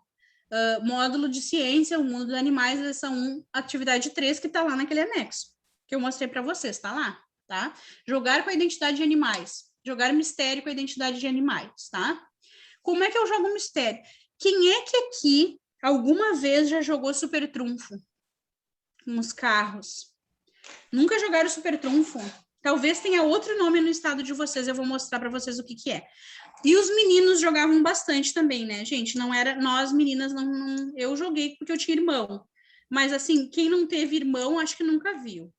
módulo de ciência, o mundo dos animais, lição 1, atividade 3, que está lá naquele anexo, que eu mostrei para vocês, tá lá, tá? Jogar com a identidade de animais, jogar mistério com a identidade de animais, tá? Como é que eu jogo mistério? Quem é que aqui, alguma vez, já jogou super trunfo com os carros? Nunca jogaram Super Trunfo? Talvez tenha outro nome no estado de vocês, eu vou mostrar para vocês o que que é. E os meninos jogavam bastante também, né, gente? Não era, nós meninas, não, eu joguei porque eu tinha irmão. Mas, assim, quem não teve irmão, acho que nunca viu.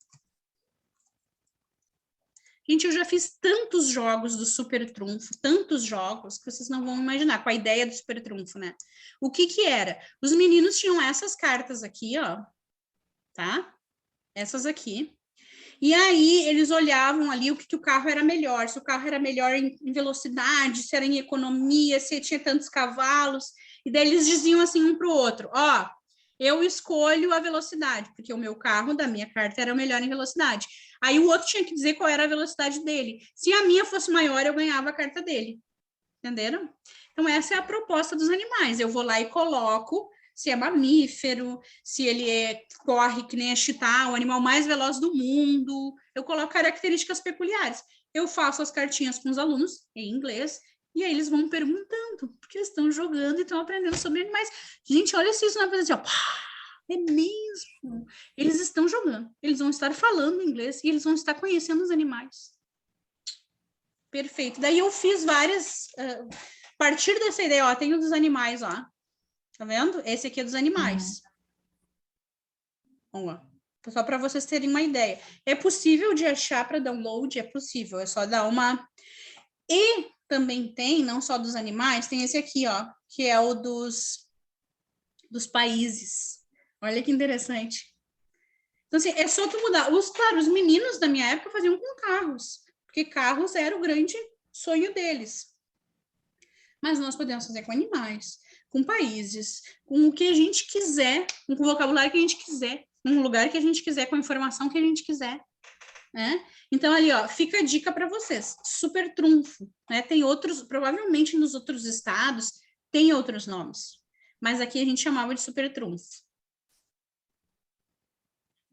Gente, eu já fiz tantos jogos do Super Trunfo, tantos jogos, que vocês não vão imaginar, com a ideia do Super Trunfo, né? O que que era? Os meninos tinham essas cartas aqui, ó, tá? Essas aqui. E aí, eles olhavam ali o que o carro era melhor, se o carro era melhor em velocidade, se era em economia, se tinha tantos cavalos, e daí eles diziam assim um para o outro, ó, eu escolho a velocidade, porque o meu carro da minha carta era o melhor em velocidade. Aí o outro tinha que dizer qual era a velocidade dele. Se a minha fosse maior, eu ganhava a carta dele. Entenderam? Então, essa é a proposta dos animais. Eu vou lá e coloco se é mamífero, se ele corre que nem a chitá, o animal mais veloz do mundo. Eu coloco características peculiares. Eu faço as cartinhas com os alunos em inglês, e aí eles vão perguntando, porque eles estão jogando e estão aprendendo sobre animais. Gente, olha se isso não é assim, ó. É mesmo. Eles estão jogando, eles vão estar falando inglês e eles vão estar conhecendo os animais. Perfeito. Daí eu fiz várias... a partir dessa ideia, ó, tem o dos animais, ó. Tá vendo? Esse aqui é dos animais. Vamos lá. Só para vocês terem uma ideia. É possível de achar para download? É possível. É só dar uma... E também tem, não só dos animais, tem esse aqui, ó, que é o dos países. Olha que interessante. Então, assim, é só tu mudar. Claro, os meninos da minha época faziam com carros, porque carros era o grande sonho deles. Mas nós podemos fazer com animais, com países, com o que a gente quiser, com o vocabulário que a gente quiser, com o lugar que a gente quiser, com a informação que a gente quiser, né? Então, ali, ó, fica a dica para vocês. Super Trunfo, né? Tem outros, provavelmente nos outros estados tem outros nomes, mas aqui a gente chamava de Super Trunfo.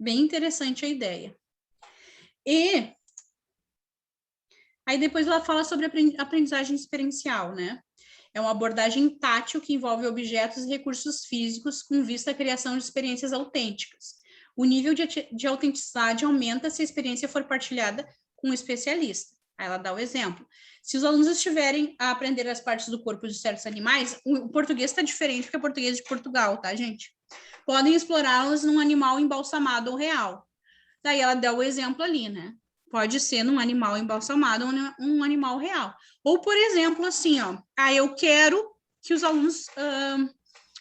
Bem interessante a ideia. E aí depois ela fala sobre aprendizagem experiencial, né? É uma abordagem tátil que envolve objetos e recursos físicos com vista à criação de experiências autênticas. O nível de autenticidade aumenta se a experiência for partilhada com um especialista. Aí ela dá o exemplo. Se os alunos estiverem a aprender as partes do corpo de certos animais, o português está diferente porque é português de Portugal, tá, gente? Podem explorá-las num animal embalsamado ou real. Daí ela dá o exemplo ali, né? Pode ser num animal embalsamado ou um animal real. Ou, por exemplo, assim, ó, eu quero que os alunos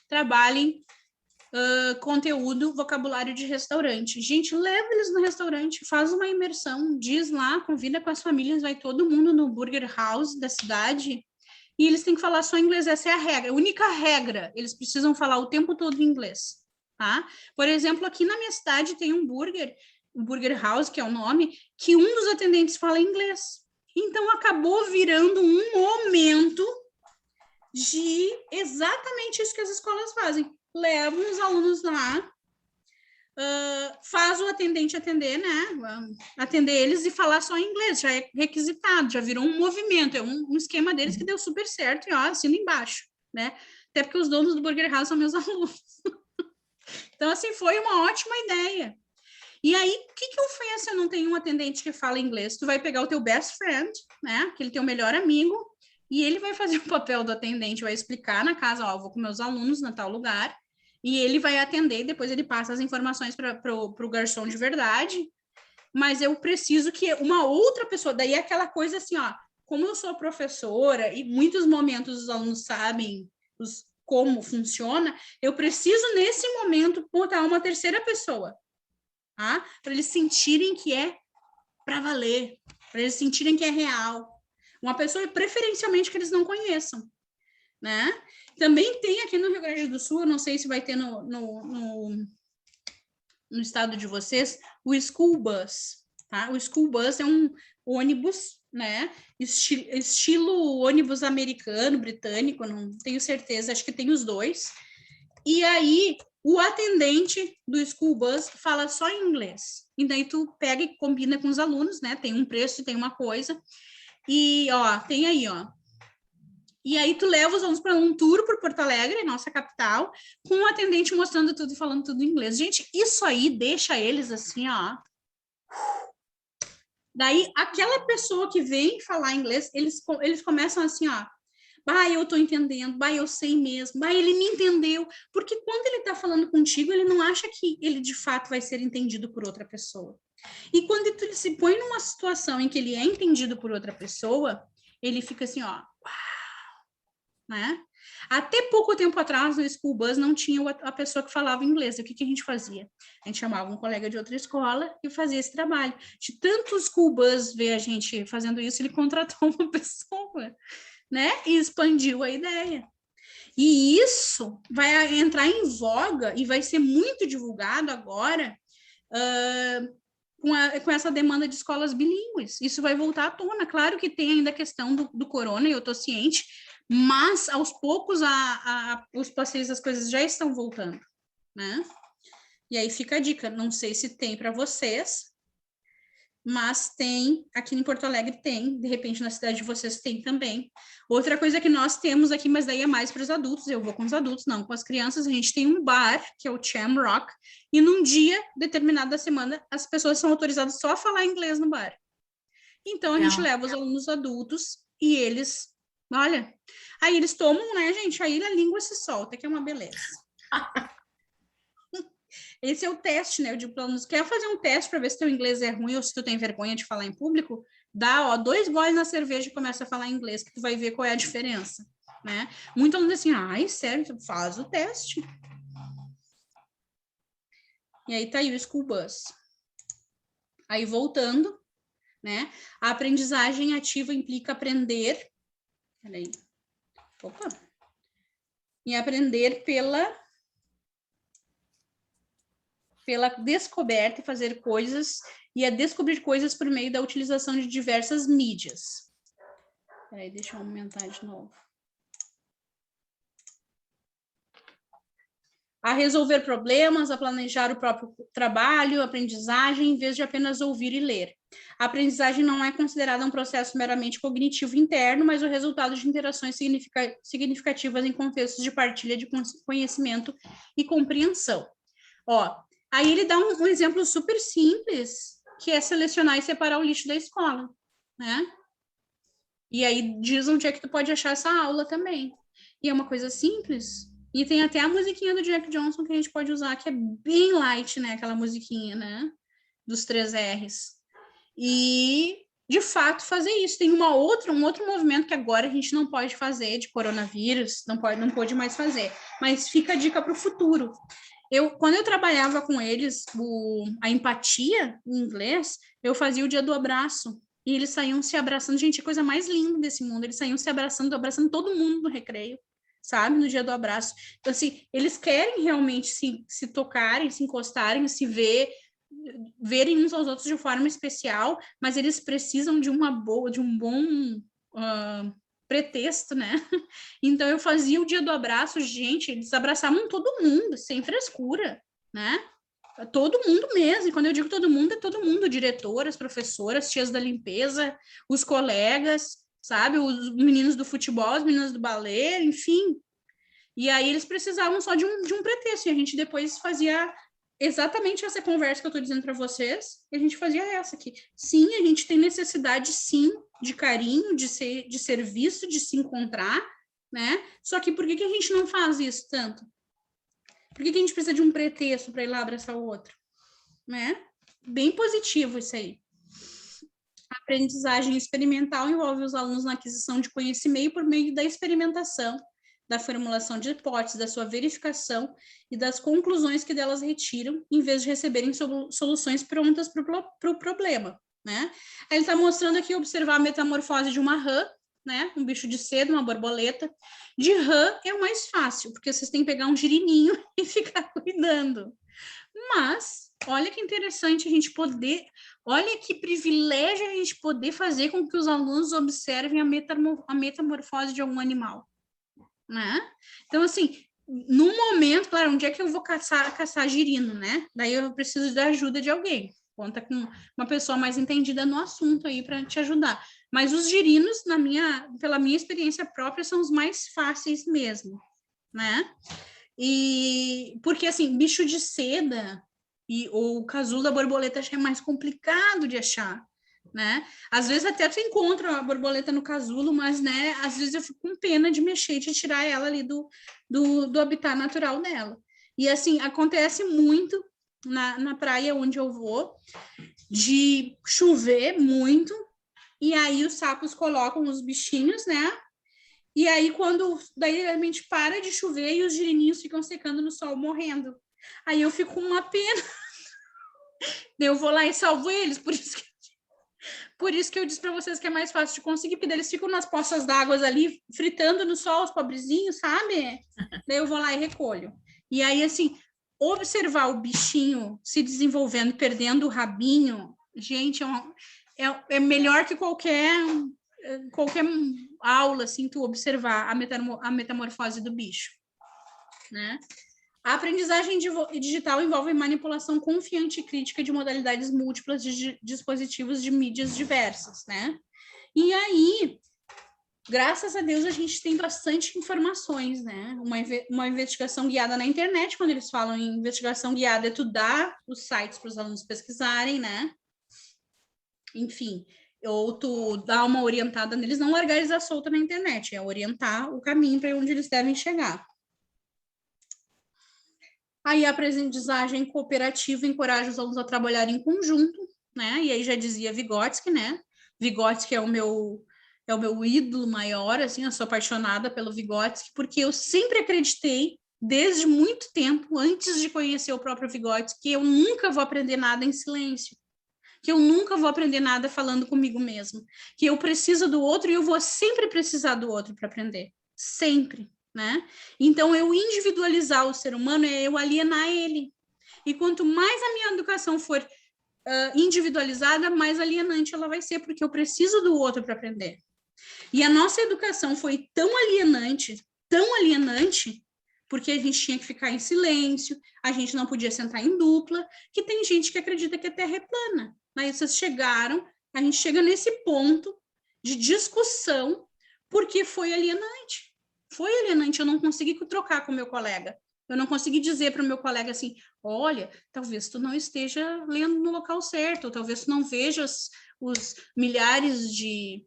trabalhem conteúdo, vocabulário de restaurante. Gente, leva eles no restaurante, faz uma imersão, diz lá, convida com as famílias, vai todo mundo no Burger House da cidade, e eles têm que falar só inglês, essa é a regra, a única regra, eles precisam falar o tempo todo inglês, tá? Por exemplo, aqui na minha cidade tem um Burger House, que é o nome, que um dos atendentes fala inglês. Então, acabou virando um momento de exatamente isso que as escolas fazem. Levam os alunos lá, faz o atendente atender, né? Atender eles e falar só em inglês, já é requisitado, já virou um movimento, é um esquema deles que deu super certo, e ó, assina embaixo, né? Até porque os donos do Burger House são meus alunos. Então, assim, foi uma ótima ideia. E aí, o que eu faço se eu não tenho um atendente que fala inglês? Tu vai pegar o teu best friend, né? Aquele teu melhor amigo, e ele vai fazer o papel do atendente, vai explicar na casa, ó, eu vou com meus alunos na tal lugar, e ele vai atender, depois ele passa as informações para o garçom de verdade, mas eu preciso que uma outra pessoa, daí é aquela coisa assim, ó, como eu sou professora, e muitos momentos os alunos sabem como funciona, eu preciso, nesse momento, botar uma terceira pessoa, tá? Para eles sentirem que é para valer, para eles sentirem que é real. Uma pessoa, preferencialmente, que eles não conheçam, né? Também tem aqui no Rio Grande do Sul, eu não sei se vai ter no estado de vocês, o School Bus, tá? O School Bus é um ônibus, né? Estilo ônibus americano, britânico, não tenho certeza, acho que tem os dois. E aí, o atendente do School Bus fala só em inglês. E daí tu pega e combina com os alunos, né? Tem um preço, tem uma coisa. E, ó, tem aí, ó. E aí tu leva os alunos para um tour por Porto Alegre, nossa capital, com o atendente mostrando tudo e falando tudo em inglês. Gente, isso aí deixa eles assim, ó, Daí, aquela pessoa que vem falar inglês, eles começam assim, ó, bah, eu tô entendendo, bah, eu sei mesmo, bah, ele me entendeu, porque quando ele tá falando contigo, ele não acha que ele de fato vai ser entendido por outra pessoa. E quando ele se põe numa situação em que ele é entendido por outra pessoa, ele fica assim, ó, uau, né? Até pouco tempo atrás, no School Bus, não tinha a pessoa que falava inglês. O que a gente fazia? A gente chamava um colega de outra escola e fazia esse trabalho. De tanto o School Bus ver a gente fazendo isso, ele contratou uma pessoa, né? E expandiu a ideia. E isso vai entrar em voga e vai ser muito divulgado agora com essa demanda de escolas bilíngues. Isso vai voltar à tona. Claro que tem ainda a questão do corona, e eu estou ciente, mas aos poucos os passeios das coisas já estão voltando, né? E aí fica a dica, não sei se tem para vocês, mas tem, aqui em Porto Alegre tem, de repente na cidade de vocês tem também. Outra coisa que nós temos aqui, mas daí é mais para os adultos, eu vou com os adultos, não com as crianças, a gente tem um bar, que é o Shamrock, e num dia determinado da semana, as pessoas são autorizadas só a falar inglês no bar. Então, a gente leva os alunos adultos e eles, olha, aí eles tomam, né, gente, aí a língua se solta, que é uma beleza. Esse é o teste, né? Eu digo para alunos, quer fazer um teste para ver se teu inglês é ruim ou se tu tem vergonha de falar em público? Dá, ó, 2 goles na cerveja e começa a falar inglês, que tu vai ver qual é a diferença, né? Muito aluno assim, ai, sério, faz o teste. E aí tá aí o School Bus. Aí voltando, né? A aprendizagem ativa implica aprender, peraí, opa, e aprender pela descoberta e fazer coisas, e a descobrir coisas por meio da utilização de diversas mídias. Peraí, deixa eu aumentar de novo. A resolver problemas, a planejar o próprio trabalho, aprendizagem, em vez de apenas ouvir e ler. A aprendizagem não é considerada um processo meramente cognitivo interno, mas o resultado de interações significativas em contextos de partilha de conhecimento e compreensão. Ó, aí ele dá um exemplo super simples, que é selecionar e separar o lixo da escola, né? E aí diz onde é que tu pode achar essa aula também. E é uma coisa simples. E tem até a musiquinha do Jack Johnson que a gente pode usar, que é bem light, né? Aquela musiquinha, né? Dos 3 R's. E, de fato, fazer isso. Tem um outro movimento que agora a gente não pode fazer, de coronavírus, não pode mais fazer. Mas fica a dica para o futuro. Quando eu trabalhava com eles, a empatia em inglês, eu fazia o dia do abraço. E eles saíam se abraçando. Gente, a coisa mais linda desse mundo. Eles saíam se abraçando todo mundo no recreio, sabe? No dia do abraço. Então, assim, eles querem realmente se tocarem, se encostarem, se verem uns aos outros de forma especial, mas eles precisam de um bom pretexto, né? Então, eu fazia o dia do abraço, gente, eles abraçavam todo mundo, sem frescura, né? Todo mundo mesmo, e quando eu digo todo mundo, é todo mundo, diretoras, professoras, tias da limpeza, os colegas, sabe? Os meninos do futebol, as meninas do balé, enfim. E aí eles precisavam só de um pretexto, e a gente depois fazia exatamente essa conversa que eu estou dizendo para vocês, e a gente fazia essa aqui. Sim, a gente tem necessidade, sim, de carinho, de ser visto, de se encontrar, né? Só que por que a gente não faz isso tanto? Por que a gente precisa de um pretexto para ir lá abraçar o outro? Né? Bem positivo isso aí. A aprendizagem experimental envolve os alunos na aquisição de conhecimento por meio da experimentação, da formulação de hipóteses, da sua verificação e das conclusões que delas retiram, em vez de receberem soluções prontas para o problema. Né? Ele está mostrando aqui observar a metamorfose de uma rã, né? Um bicho de seda, uma borboleta. De rã é o mais fácil, porque vocês têm que pegar um girininho e ficar cuidando. Mas, olha que interessante a gente poder... Olha que privilégio a gente poder fazer com que os alunos observem a metamorfose de algum animal. Né? Então, assim, no momento, claro, onde é que eu vou caçar girino, né? Daí eu preciso da ajuda de alguém. Conta com uma pessoa mais entendida no assunto aí para te ajudar. Mas os girinos, pela minha experiência própria, são os mais fáceis mesmo, né? E porque, assim, bicho de seda ou o casulo da borboleta é mais complicado de achar, né? Às vezes até tu encontra a borboleta no casulo, mas, né, às vezes eu fico com pena de mexer e de tirar ela ali do habitat natural dela. E, assim, acontece muito na praia onde eu vou, de chover muito, e aí os sapos colocam os bichinhos, né? E aí, daí realmente para de chover e os girininhos ficam secando no sol, morrendo. Aí eu fico com uma pena. Eu vou lá e salvo eles, por isso que eu disse para vocês que é mais fácil de conseguir, porque eles ficam nas poças d'água ali, fritando no sol, os pobrezinhos, sabe? Daí eu vou lá e recolho. E aí, assim, observar o bichinho se desenvolvendo, perdendo o rabinho, gente, é melhor que qualquer aula, assim, tu observar a metamorfose do bicho, né? A aprendizagem digital envolve manipulação confiante e crítica de modalidades múltiplas de dispositivos de mídias diversas, né? E aí, graças a Deus, a gente tem bastante informações, né? Uma investigação guiada na internet, quando eles falam em investigação guiada, é tu dar os sites para os alunos pesquisarem, né? Enfim, ou tu dá uma orientada neles, não largar eles à solta na internet, é orientar o caminho para onde eles devem chegar. Aí a aprendizagem cooperativa encoraja os alunos a trabalhar em conjunto, né? E aí já dizia Vygotsky, né? Vygotsky é o meu ídolo maior, assim, eu sou apaixonada pelo Vygotsky, porque eu sempre acreditei, desde muito tempo, antes de conhecer o próprio Vygotsky, que eu nunca vou aprender nada em silêncio, que eu nunca vou aprender nada falando comigo mesmo, que eu preciso do outro e eu vou sempre precisar do outro para aprender, sempre. Né? Então, eu individualizar o ser humano é eu alienar ele. E quanto mais a minha educação for individualizada, mais alienante ela vai ser, porque eu preciso do outro para aprender. E a nossa educação foi tão alienante, porque a gente tinha que ficar em silêncio, a gente não podia sentar em dupla, que tem gente que acredita que a Terra é plana. Aí vocês a gente chega nesse ponto de discussão porque foi alienante. Foi alienante, eu não consegui trocar com o meu colega. Eu não consegui dizer para o meu colega assim, olha, talvez tu não esteja lendo no local certo, ou talvez tu não vejas os milhares de,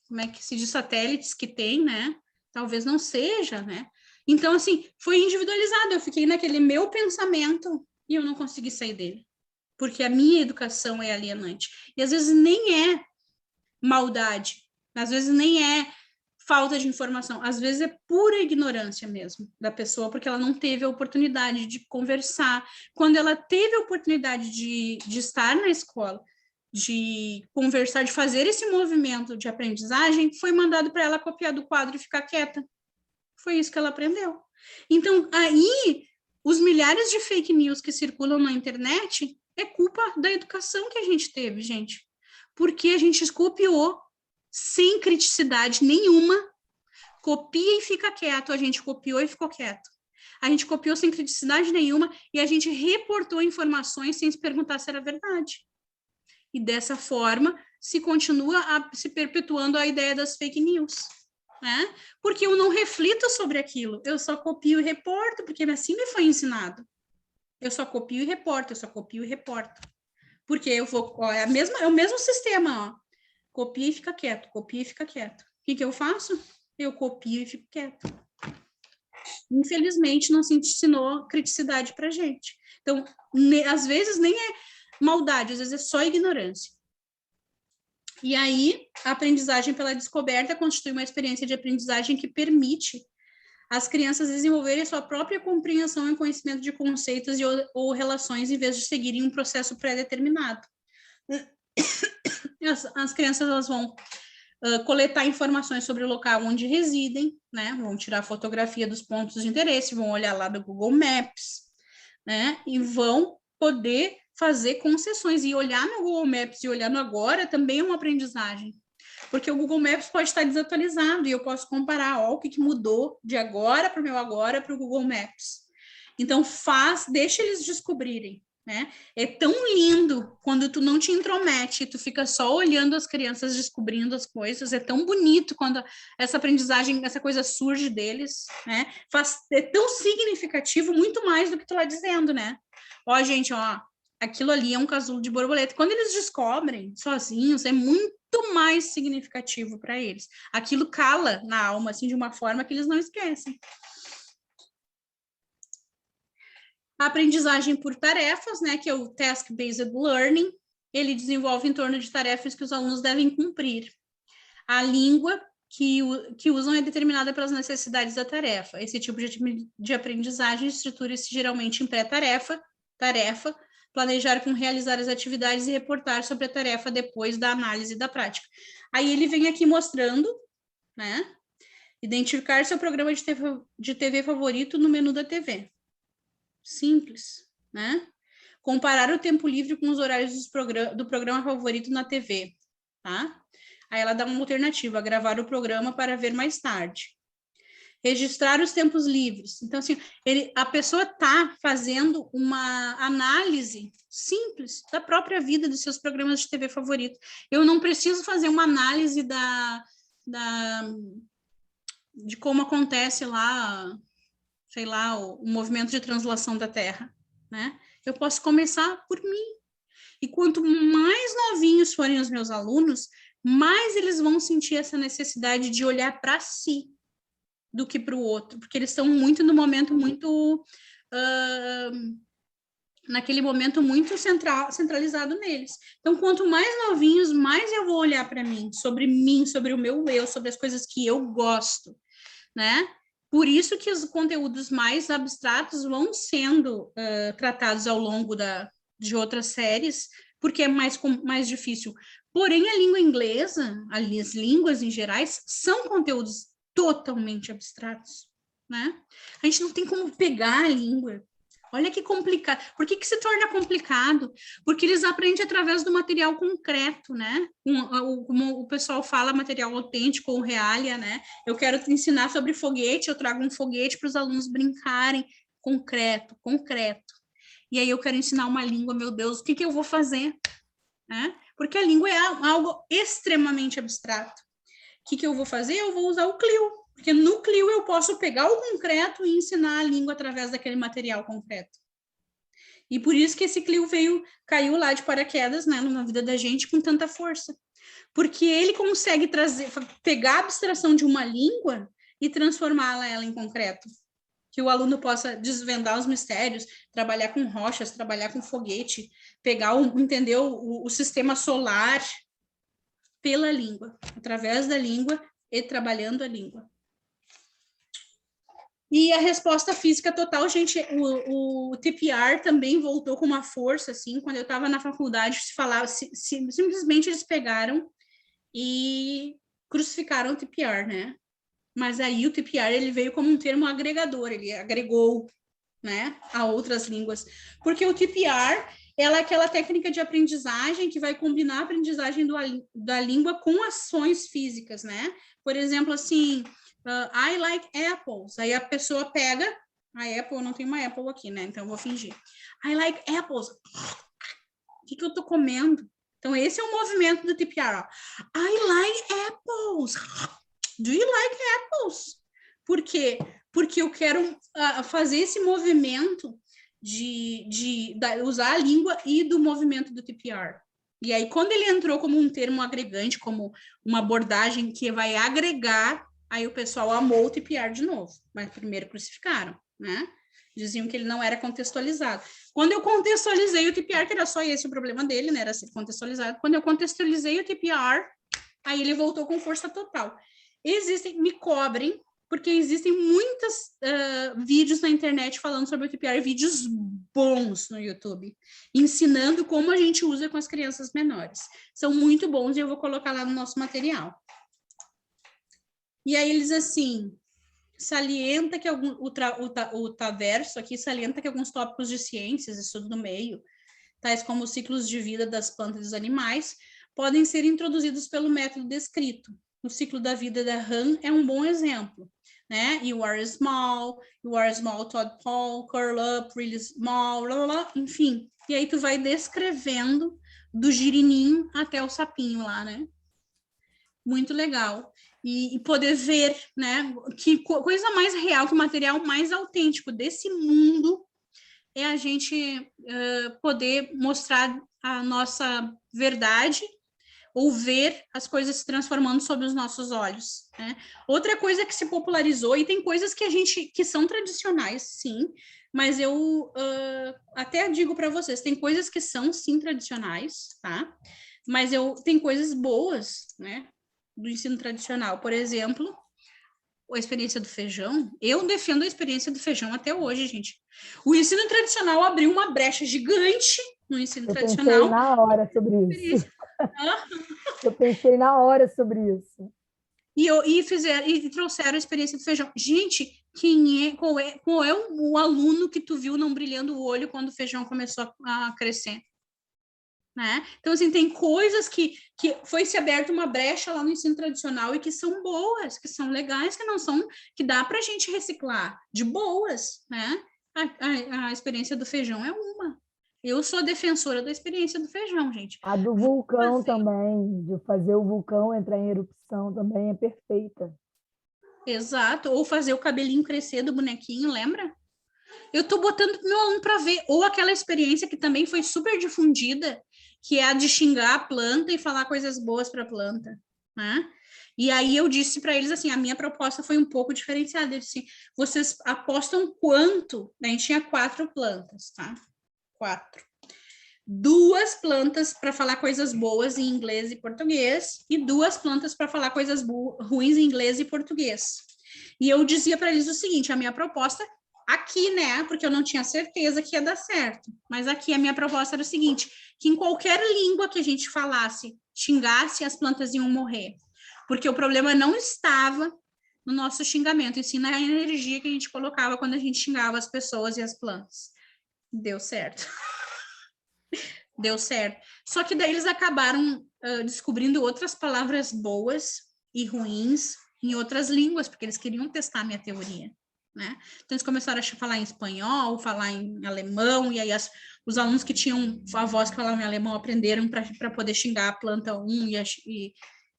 como é que se diz, satélites que tem, né? Talvez não seja, né? Então, assim, foi individualizado. Eu fiquei naquele meu pensamento e eu não consegui sair dele. Porque a minha educação é alienante. E às vezes nem é maldade. Às vezes nem é falta de informação, às vezes é pura ignorância mesmo da pessoa, porque ela não teve a oportunidade de conversar. Quando ela teve a oportunidade de estar na escola, de conversar, de fazer esse movimento de aprendizagem, foi mandado para ela copiar do quadro e ficar quieta. Foi isso que ela aprendeu. Então, aí, os milhares de fake news que circulam na internet é culpa da educação que a gente teve, gente. Porque a gente copiou sem criticidade nenhuma, copia e fica quieto, a gente copiou e ficou quieto. A gente copiou sem criticidade nenhuma e a gente reportou informações sem se perguntar se era verdade. E dessa forma, se continua se perpetuando a ideia das fake news, né? Porque eu não reflito sobre aquilo, eu só copio e reporto, porque assim me foi ensinado. Eu só copio e reporto, Porque eu vou, ó, é o mesmo sistema, ó. Copia e fica quieto, copia e fica quieto. O que eu faço? Eu copio e fico quieto. Infelizmente, não se ensinou criticidade para gente. Então, às vezes nem é maldade, às vezes é só ignorância. E aí, a aprendizagem pela descoberta constitui uma experiência de aprendizagem que permite as crianças desenvolverem sua própria compreensão e conhecimento de conceitos ou relações, em vez de seguirem um processo pré-determinado. As crianças elas vão coletar informações sobre o local onde residem, né? Vão tirar fotografia dos pontos de interesse, vão olhar lá do Google Maps, né? E vão poder fazer concessões. E olhar no Google Maps e olhar no agora também é uma aprendizagem. Porque o Google Maps pode estar desatualizado e eu posso comparar, ó, o que mudou de agora para o meu agora para o Google Maps. Então, deixa eles descobrirem. Né? É tão lindo quando tu não te intromete, tu fica só olhando as crianças descobrindo as coisas, é tão bonito quando essa aprendizagem, essa coisa surge deles, né? É tão significativo, muito mais do que tu lá dizendo, né? Ó, gente, ó, aquilo ali é um casulo de borboleta. Quando eles descobrem sozinhos, é muito mais significativo para eles. Aquilo cala na alma, assim, de uma forma que eles não esquecem. A aprendizagem por tarefas, né, que é o Task-Based Learning, ele desenvolve em torno de tarefas que os alunos devem cumprir. A língua que usam é determinada pelas necessidades da tarefa. Esse tipo de aprendizagem estrutura-se geralmente em pré-tarefa, planejar como realizar as atividades e reportar sobre a tarefa depois da análise da prática. Aí ele vem aqui mostrando, né, identificar seu programa de TV favorito no menu da TV. Simples, né? Comparar o tempo livre com os horários do programa favorito na TV, tá? Aí ela dá uma alternativa, gravar o programa para ver mais tarde. Registrar os tempos livres. Então, assim, a pessoa está fazendo uma análise simples da própria vida dos seus programas de TV favorito. Eu não preciso fazer uma análise de como acontece lá, sei lá, o movimento de translação da Terra, né? Eu posso começar por mim. E quanto mais novinhos forem os meus alunos, mais eles vão sentir essa necessidade de olhar para si do que para o outro, porque eles estão muito no momento naquele momento muito centralizado neles. Então, quanto mais novinhos, mais eu vou olhar para mim, sobre o meu eu, sobre as coisas que eu gosto, né? Por isso que os conteúdos mais abstratos vão sendo tratados ao longo de outras séries, porque é mais difícil. Porém, a língua inglesa, as línguas em gerais, são conteúdos totalmente abstratos, né? A gente não tem como pegar a língua. Olha que complicado. Por que se torna complicado? Porque eles aprendem através do material concreto, né? Como o pessoal fala, material autêntico ou realia, né? Eu quero te ensinar sobre foguete, eu trago um foguete para os alunos brincarem. Concreto. E aí eu quero ensinar uma língua, meu Deus, o que eu vou fazer? Né? Porque a língua é algo extremamente abstrato. O que eu vou fazer? Eu vou usar o Clio, porque no Clio eu posso pegar o concreto e ensinar a língua através daquele material concreto. E por isso que esse Clio caiu lá de paraquedas, né, na vida da gente com tanta força. Porque ele consegue pegar a abstração de uma língua e transformá-la em concreto. Que o aluno possa desvendar os mistérios, trabalhar com rochas, trabalhar com foguete, entender o sistema solar pela língua, através da língua e trabalhando a língua. E a resposta física total, gente, o TPR também voltou com uma força, assim, quando eu estava na faculdade, se falava, simplesmente eles pegaram e crucificaram o TPR, né? Mas aí o TPR, ele veio como um termo agregador, ele agregou, né, a outras línguas. Porque o TPR, ela é aquela técnica de aprendizagem que vai combinar a aprendizagem da língua com ações físicas, né? Por exemplo, assim, I like apples. Aí a pessoa pega, a Apple, eu não tenho uma Apple aqui, né? Então eu vou fingir. I like apples. O que eu tô comendo? Então esse é o movimento do TPR, ó. I like apples. Do you like apples? Por quê? Porque eu quero fazer esse movimento de usar a língua e do movimento do TPR. E aí, quando ele entrou como um termo agregante, como uma abordagem que vai agregar, aí o pessoal amou o TPR de novo. Mas primeiro crucificaram, né? Diziam que ele não era contextualizado. Quando eu contextualizei o TPR, que era só esse o problema dele, né? Era ser contextualizado. Quando eu contextualizei o TPR, aí ele voltou com força total. Me cobrem, porque existem muitos vídeos na internet falando sobre o TPR, vídeos bons no YouTube, ensinando como a gente usa com as crianças menores. São muito bons e eu vou colocar lá no nosso material. E aí eles, assim, salienta que o Taverso aqui salienta que alguns tópicos de ciências, estudo do meio, tais como os ciclos de vida das plantas e dos animais, podem ser introduzidos pelo método descrito. O ciclo da vida da rã é um bom exemplo, né? You are small, tadpole, curl up, really small, blá, blá, blá, enfim. E aí tu vai descrevendo do girininho até o sapinho lá, né? Muito legal. E poder ver, né? Que coisa mais real, que material mais autêntico desse mundo é a gente poder mostrar a nossa verdade ou ver as coisas se transformando sob os nossos olhos, né? Outra coisa que se popularizou, e tem coisas que a gente, que são tradicionais, sim, mas eu até digo para vocês, tem coisas que são, sim, tradicionais, tá? Mas tem coisas boas, né, do ensino tradicional. Por exemplo, a experiência do feijão, eu defendo a experiência do feijão até hoje, gente. O ensino tradicional abriu uma brecha gigante no ensino Eu pensei tradicional. na hora sobre isso. Eu pensei na hora sobre isso. E trouxeram a experiência do feijão. Gente, qual é o aluno que tu viu não brilhando o olho quando o feijão começou a crescer? Né? Então, assim, tem coisas que foi se aberta uma brecha lá no ensino tradicional e que são boas, que são legais, que não são, que dá para a gente reciclar de boas, né? A experiência do feijão é uma. Eu sou defensora da experiência do feijão, gente. A do vulcão também, de fazer o vulcão entrar em erupção também é perfeita. Exato, ou fazer o cabelinho crescer do bonequinho, lembra? Eu tô botando meu aluno para ver, ou aquela experiência que também foi super difundida, que é a de xingar a planta e falar coisas boas para a planta, né? E aí eu disse para eles assim, a minha proposta foi um pouco diferenciada, eu disse assim, vocês apostam quanto? A gente tinha 4 plantas, tá? 4. 2 plantas para falar coisas boas em inglês e português e 2 plantas para falar coisas ruins em inglês e português. E eu dizia para eles o seguinte, a minha proposta aqui, né, porque eu não tinha certeza que ia dar certo, mas aqui a minha proposta era o seguinte, que em qualquer língua que a gente falasse, xingasse, as plantas iam morrer, porque o problema não estava no nosso xingamento, e sim na energia que a gente colocava quando a gente xingava as pessoas e as plantas. Deu certo. Deu certo. Só que daí eles acabaram descobrindo outras palavras boas e ruins em outras línguas, porque eles queriam testar a minha teoria. Né? Então, eles começaram a falar em espanhol, falar em alemão, e aí os alunos que tinham avós que falavam em alemão aprenderam para poder xingar a planta 1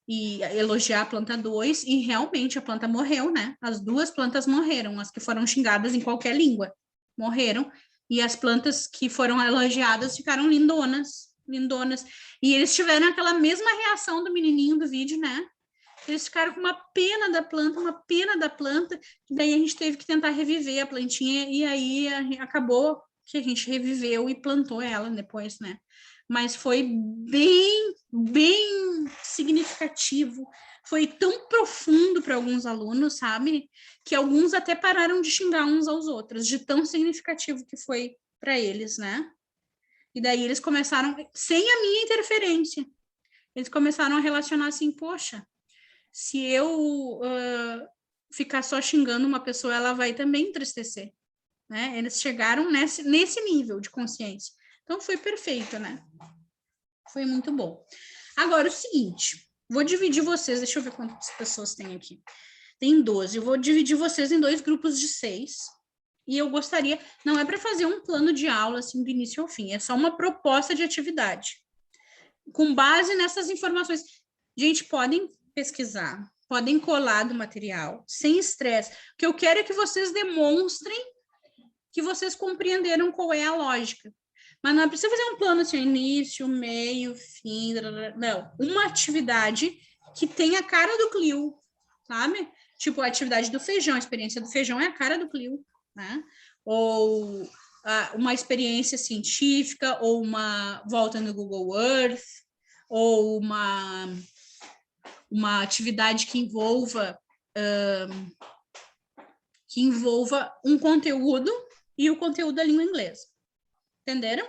e elogiar a planta 2, e realmente a planta morreu, né? As 2 plantas morreram, as que foram xingadas em qualquer língua morreram, e as plantas que foram elogiadas ficaram lindonas, lindonas. E eles tiveram aquela mesma reação do menininho do vídeo, né? Eles ficaram com uma pena da planta, que daí a gente teve que tentar reviver a plantinha, e aí acabou que a gente reviveu e plantou ela depois, né? Mas foi bem, bem significativo, foi tão profundo para alguns alunos, sabe? Que alguns até pararam de xingar uns aos outros, de tão significativo que foi para eles, né? E daí eles começaram, sem a minha interferência, eles começaram a relacionar assim, poxa, se eu ficar só xingando uma pessoa, ela vai também entristecer, né? Eles chegaram nesse nível de consciência. Então, foi perfeito, né? Foi muito bom. Agora, o seguinte, vou dividir vocês, deixa eu ver quantas pessoas tem aqui. Tem 12, eu vou dividir vocês em 2 grupos de 6, e eu gostaria, não é para fazer um plano de aula, assim, do início ao fim, é só uma proposta de atividade. Com base nessas informações, gente, podem pesquisar, podem colar do material, sem estresse. O que eu quero é que vocês demonstrem que vocês compreenderam qual é a lógica. Mas não precisa fazer um plano assim, início, meio, fim, não. Uma atividade que tenha a cara do Clio, sabe? Tipo, a atividade do feijão, a experiência do feijão é a cara do Clio, né? Ou uma experiência científica, ou uma volta no Google Earth, ou uma atividade que envolva um conteúdo e o conteúdo da língua inglesa. Entenderam?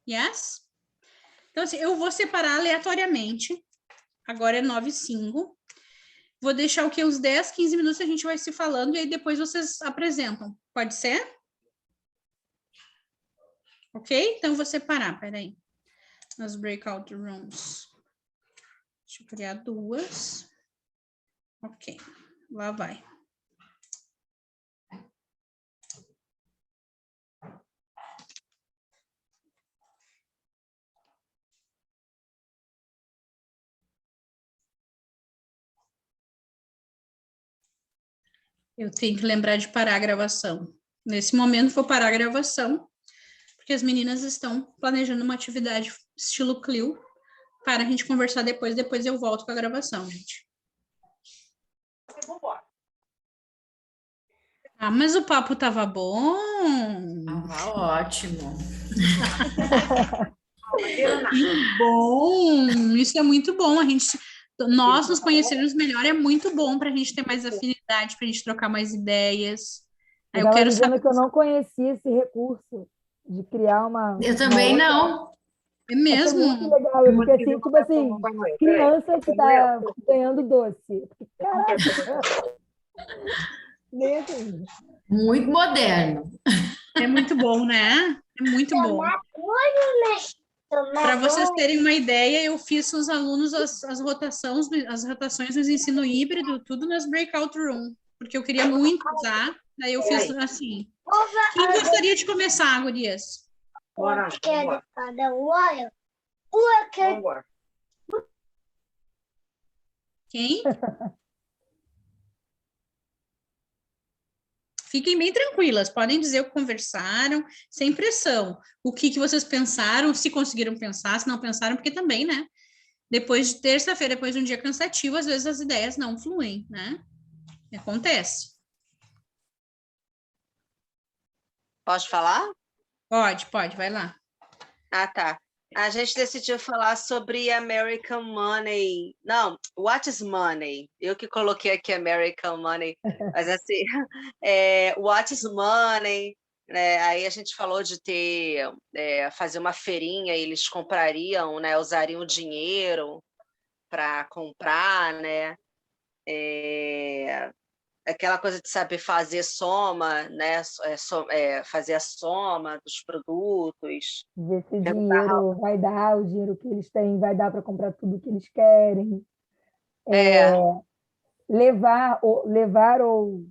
Yes? Então, assim, eu vou separar aleatoriamente. Agora é 9h05. Vou deixar o que? Uns 10, 15 minutos a gente vai se falando e aí depois vocês apresentam. Pode ser? Ok? Então, eu vou separar, peraí. Nas breakout rooms. Deixa eu criar 2. Ok. Lá vai. Eu tenho que lembrar de parar a gravação. Nesse momento, vou parar a gravação, porque as meninas estão planejando uma atividade estilo Clio para a gente conversar depois eu volto com a gravação, gente. Ah, mas o papo tava bom. Tava ótimo. Que bom! Isso é muito bom. Nós nos conhecermos melhor é muito bom para a gente ter mais afinidade, para a gente trocar mais ideias. Aí eu quero dizendo saber. que eu não conhecia esse recurso de criar uma. Eu também uma outra- não. É Achei mesmo? muito legal. Eu fiquei assim, tipo assim, criança que tá ganhando doce. Caraca! Nesse- Muito moderno. É muito bom, né? É muito bom. Para vocês terem uma ideia, eu fiz com os alunos as rotações do ensino híbrido, tudo nas breakout room, porque eu queria muito usar. Daí eu fiz assim. Quem gostaria de começar, gurias? Bora. Quem? Fiquem bem tranquilas, podem dizer o que conversaram, sem pressão. O que vocês pensaram, se conseguiram pensar, se não pensaram, porque também, né? Depois de terça-feira, depois de um dia cansativo, às vezes as ideias não fluem, né? Acontece. Posso falar? Pode, vai lá. Ah, tá. A gente decidiu falar sobre American Money. Não, what is money? Eu que coloquei aqui American Money, mas assim, what is money? Né? Aí a gente falou de fazer uma feirinha, eles comprariam, né? Usariam o dinheiro para comprar, né? Aquela coisa de saber fazer soma, né? Fazer a soma dos produtos. Ver se o dinheiro vai dar, o dinheiro que eles têm vai dar para comprar tudo que eles querem. Levar ou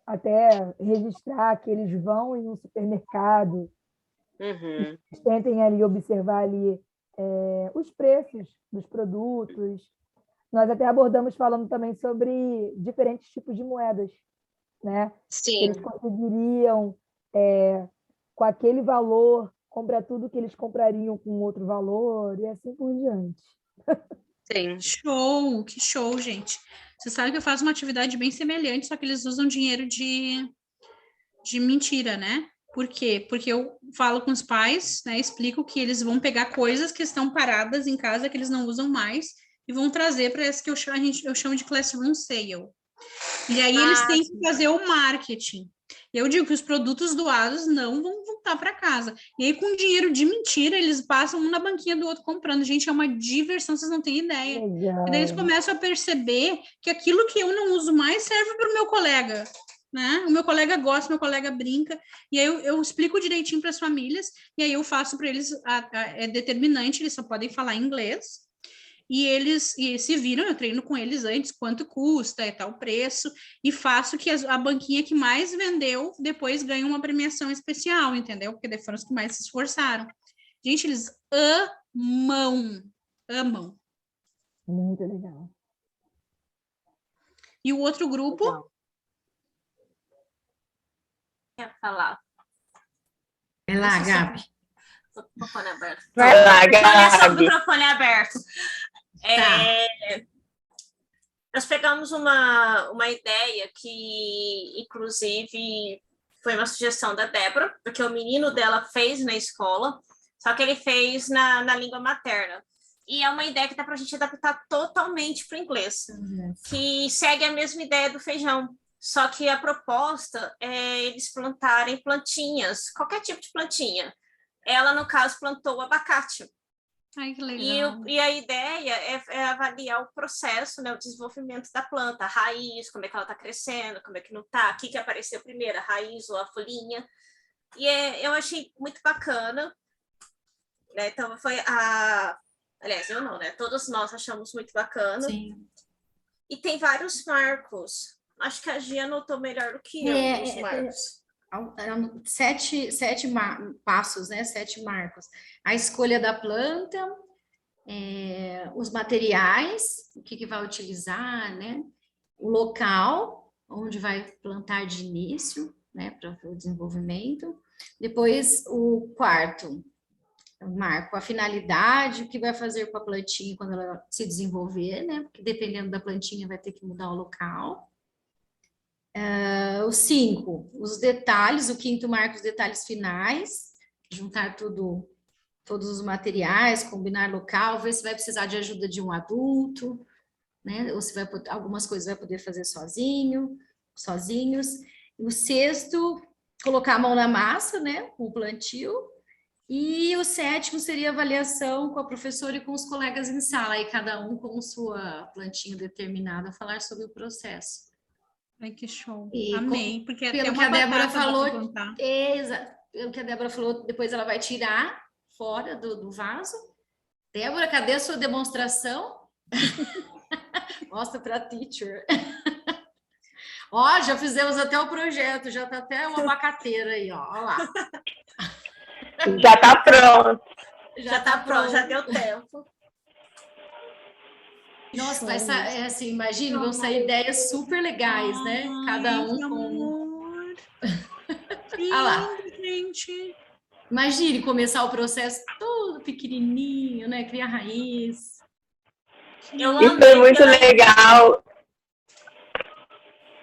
até registrar que eles vão em um supermercado. Uhum. Eles tentem ali observar ali os preços dos produtos. Nós até abordamos falando também sobre diferentes tipos de moedas, né? Sim. Eles conseguiriam, com aquele valor, comprar tudo que eles comprariam com outro valor e assim por diante. Sim. Show, que show, gente. Você sabe que eu faço uma atividade bem semelhante, só que eles usam dinheiro de mentira, né? Por quê? Porque eu falo com os pais, né? Explico que eles vão pegar coisas que estão paradas em casa, que eles não usam mais, e vão trazer para esse que eu chamo de classroom sale. E aí eles têm que fazer o marketing. Eu digo que os produtos doados não vão voltar para casa. E aí, com dinheiro de mentira, eles passam um na banquinha do outro comprando. Gente, é uma diversão, vocês não têm ideia. Legal. E daí eles começam a perceber que aquilo que eu não uso mais serve para o meu colega. Né? O meu colega gosta, meu colega brinca, e aí eu explico direitinho para as famílias, e aí eu faço para eles, é determinante, eles só podem falar inglês, e eles se viram, eu treino com eles antes, quanto custa, tal preço, e faço que a banquinha que mais vendeu, depois ganhe uma premiação especial, entendeu? Porque foram os que mais se esforçaram. Gente, eles amam. Muito legal. E o outro grupo... Legal. Quer falar? Vai lá, Gabi. Microfone aberto. Vai lá, Gabi. Microfone aberto. Nós pegamos uma ideia que, inclusive, foi uma sugestão da Débora, porque o menino dela fez na escola, só que ele fez na língua materna. E é uma ideia que dá para a gente adaptar totalmente para o inglês, que segue a mesma ideia do feijão. Só que a proposta é eles plantarem plantinhas, qualquer tipo de plantinha. Ela, no caso, plantou abacate. Ai, que legal. E a ideia é avaliar o processo, né, o desenvolvimento da planta, a raiz, como é que ela está crescendo, como é que não está, o que apareceu primeiro, a raiz ou a folhinha. E eu achei muito bacana. Né? Então, aliás, eu não, né? Todos nós achamos muito bacana. Sim. E tem vários marcos. Acho que a Gia anotou melhor do que eu os marcos. 7 passos, né? 7 marcos. A escolha da planta, os materiais, o que vai utilizar, né? O local onde vai plantar de início, né, para o desenvolvimento. Depois, o quarto, eu marco a finalidade, o que vai fazer com a plantinha quando ela se desenvolver, né, porque dependendo da plantinha vai ter que mudar o local. O 5, os detalhes, o quinto marca os detalhes finais, juntar todos os materiais, combinar local, ver se vai precisar de ajuda de um adulto, né? Ou se algumas coisas vai poder fazer sozinhos. O 6º, colocar a mão na massa, né? Com o plantio. E o 7º seria a avaliação com a professora e com os colegas em sala, aí cada um com sua plantinha determinada, falar sobre o processo. Ai, que show. E amei, porque pelo até que uma a Débora batata dá pra falou, plantar. pelo que a Débora falou, depois ela vai tirar fora do vaso. Débora, cadê a sua demonstração? Mostra para a teacher. Ó, já fizemos até o projeto, já tá até uma abacateira aí, ó. Olha lá. Já tá pronto. Já tá pronto, já deu tempo. Nossa, assim, imagina, vão sair ideias super legais, né? Cada um com... Olha lá. Gente. Imagine começar o processo todo pequenininho, né? Criar raiz. E foi muito legal.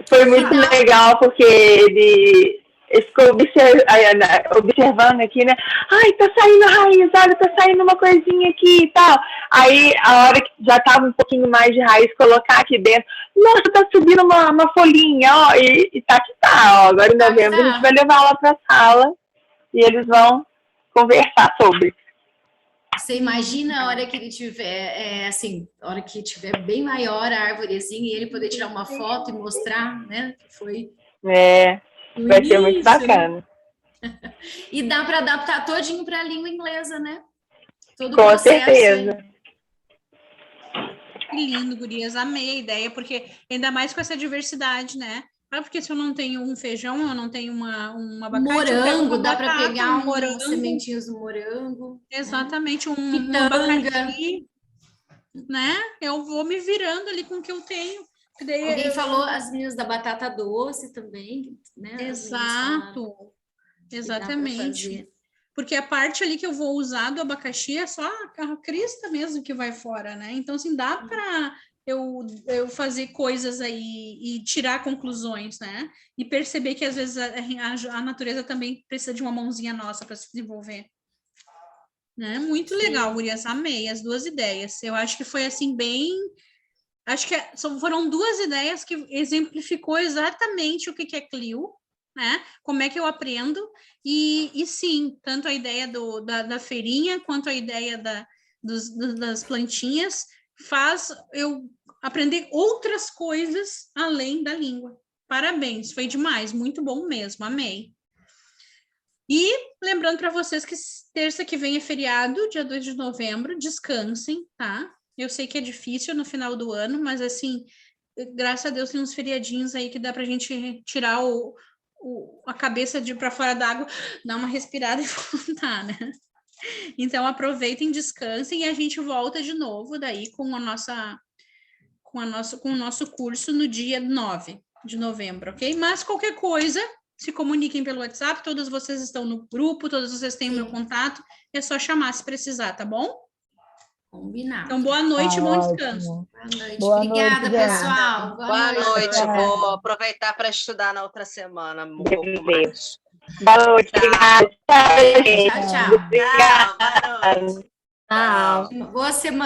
Foi muito legal porque ele ficou observando aqui, né? Ai, tá saindo a raiz, olha, tá saindo uma coisinha aqui e tal. Aí, a hora que já tava um pouquinho mais de raiz, colocar aqui dentro. Nossa, tá subindo uma folhinha, ó. E tá que tá, ó. Agora em novembro a gente vai levar lá pra sala e eles vão conversar sobre. Você imagina a hora que ele tiver, assim, a hora que tiver bem maior a árvorezinha e ele poder tirar uma foto e mostrar, né? Que foi. Vai ser muito bacana. Né? E dá para adaptar todinho para a língua inglesa, né? Todo com certeza. Que lindo, gurias. Amei a ideia, porque ainda mais com essa diversidade, né? Porque se eu não tenho um feijão, eu não tenho uma abacate, morango, dá para pegar umas sementinhas do morango. Exatamente, um abacaxi, né? Eu vou me virando ali com o que eu tenho. Daí alguém falou as meninas da batata doce também, né? Exato, exatamente. Porque a parte ali que eu vou usar do abacaxi é só a crista mesmo que vai fora, né? Então, assim, dá para eu fazer coisas aí e tirar conclusões, né? E perceber que às vezes a natureza também precisa de uma mãozinha nossa para se desenvolver. Né? Muito legal, gurias, amei as duas ideias. Eu acho que foi assim bem... Acho que foram duas ideias que exemplificou exatamente o que é Clio, né? Como é que eu aprendo e sim, tanto a ideia da feirinha quanto a ideia das plantinhas faz eu aprender outras coisas além da língua. Parabéns, foi demais, muito bom mesmo, amei. E lembrando para vocês que terça que vem é feriado, dia 2 de novembro, descansem, tá? Eu sei que é difícil no final do ano, mas assim, graças a Deus tem uns feriadinhos aí que dá pra gente tirar a cabeça para fora d'água, dar uma respirada e voltar, né? Então aproveitem, descansem e a gente volta de novo daí com o nosso curso no dia 9 de novembro, ok? Mas qualquer coisa, se comuniquem pelo WhatsApp, todos vocês estão no grupo, todos vocês têm o meu contato, é só chamar se precisar, tá bom? Combinado. Então, boa noite, bom descanso. Boa noite. Obrigada, pessoal. Boa noite. Vou aproveitar para estudar na outra semana. Boa noite, obrigada. Tchau, tchau. Obrigada. Boa semana.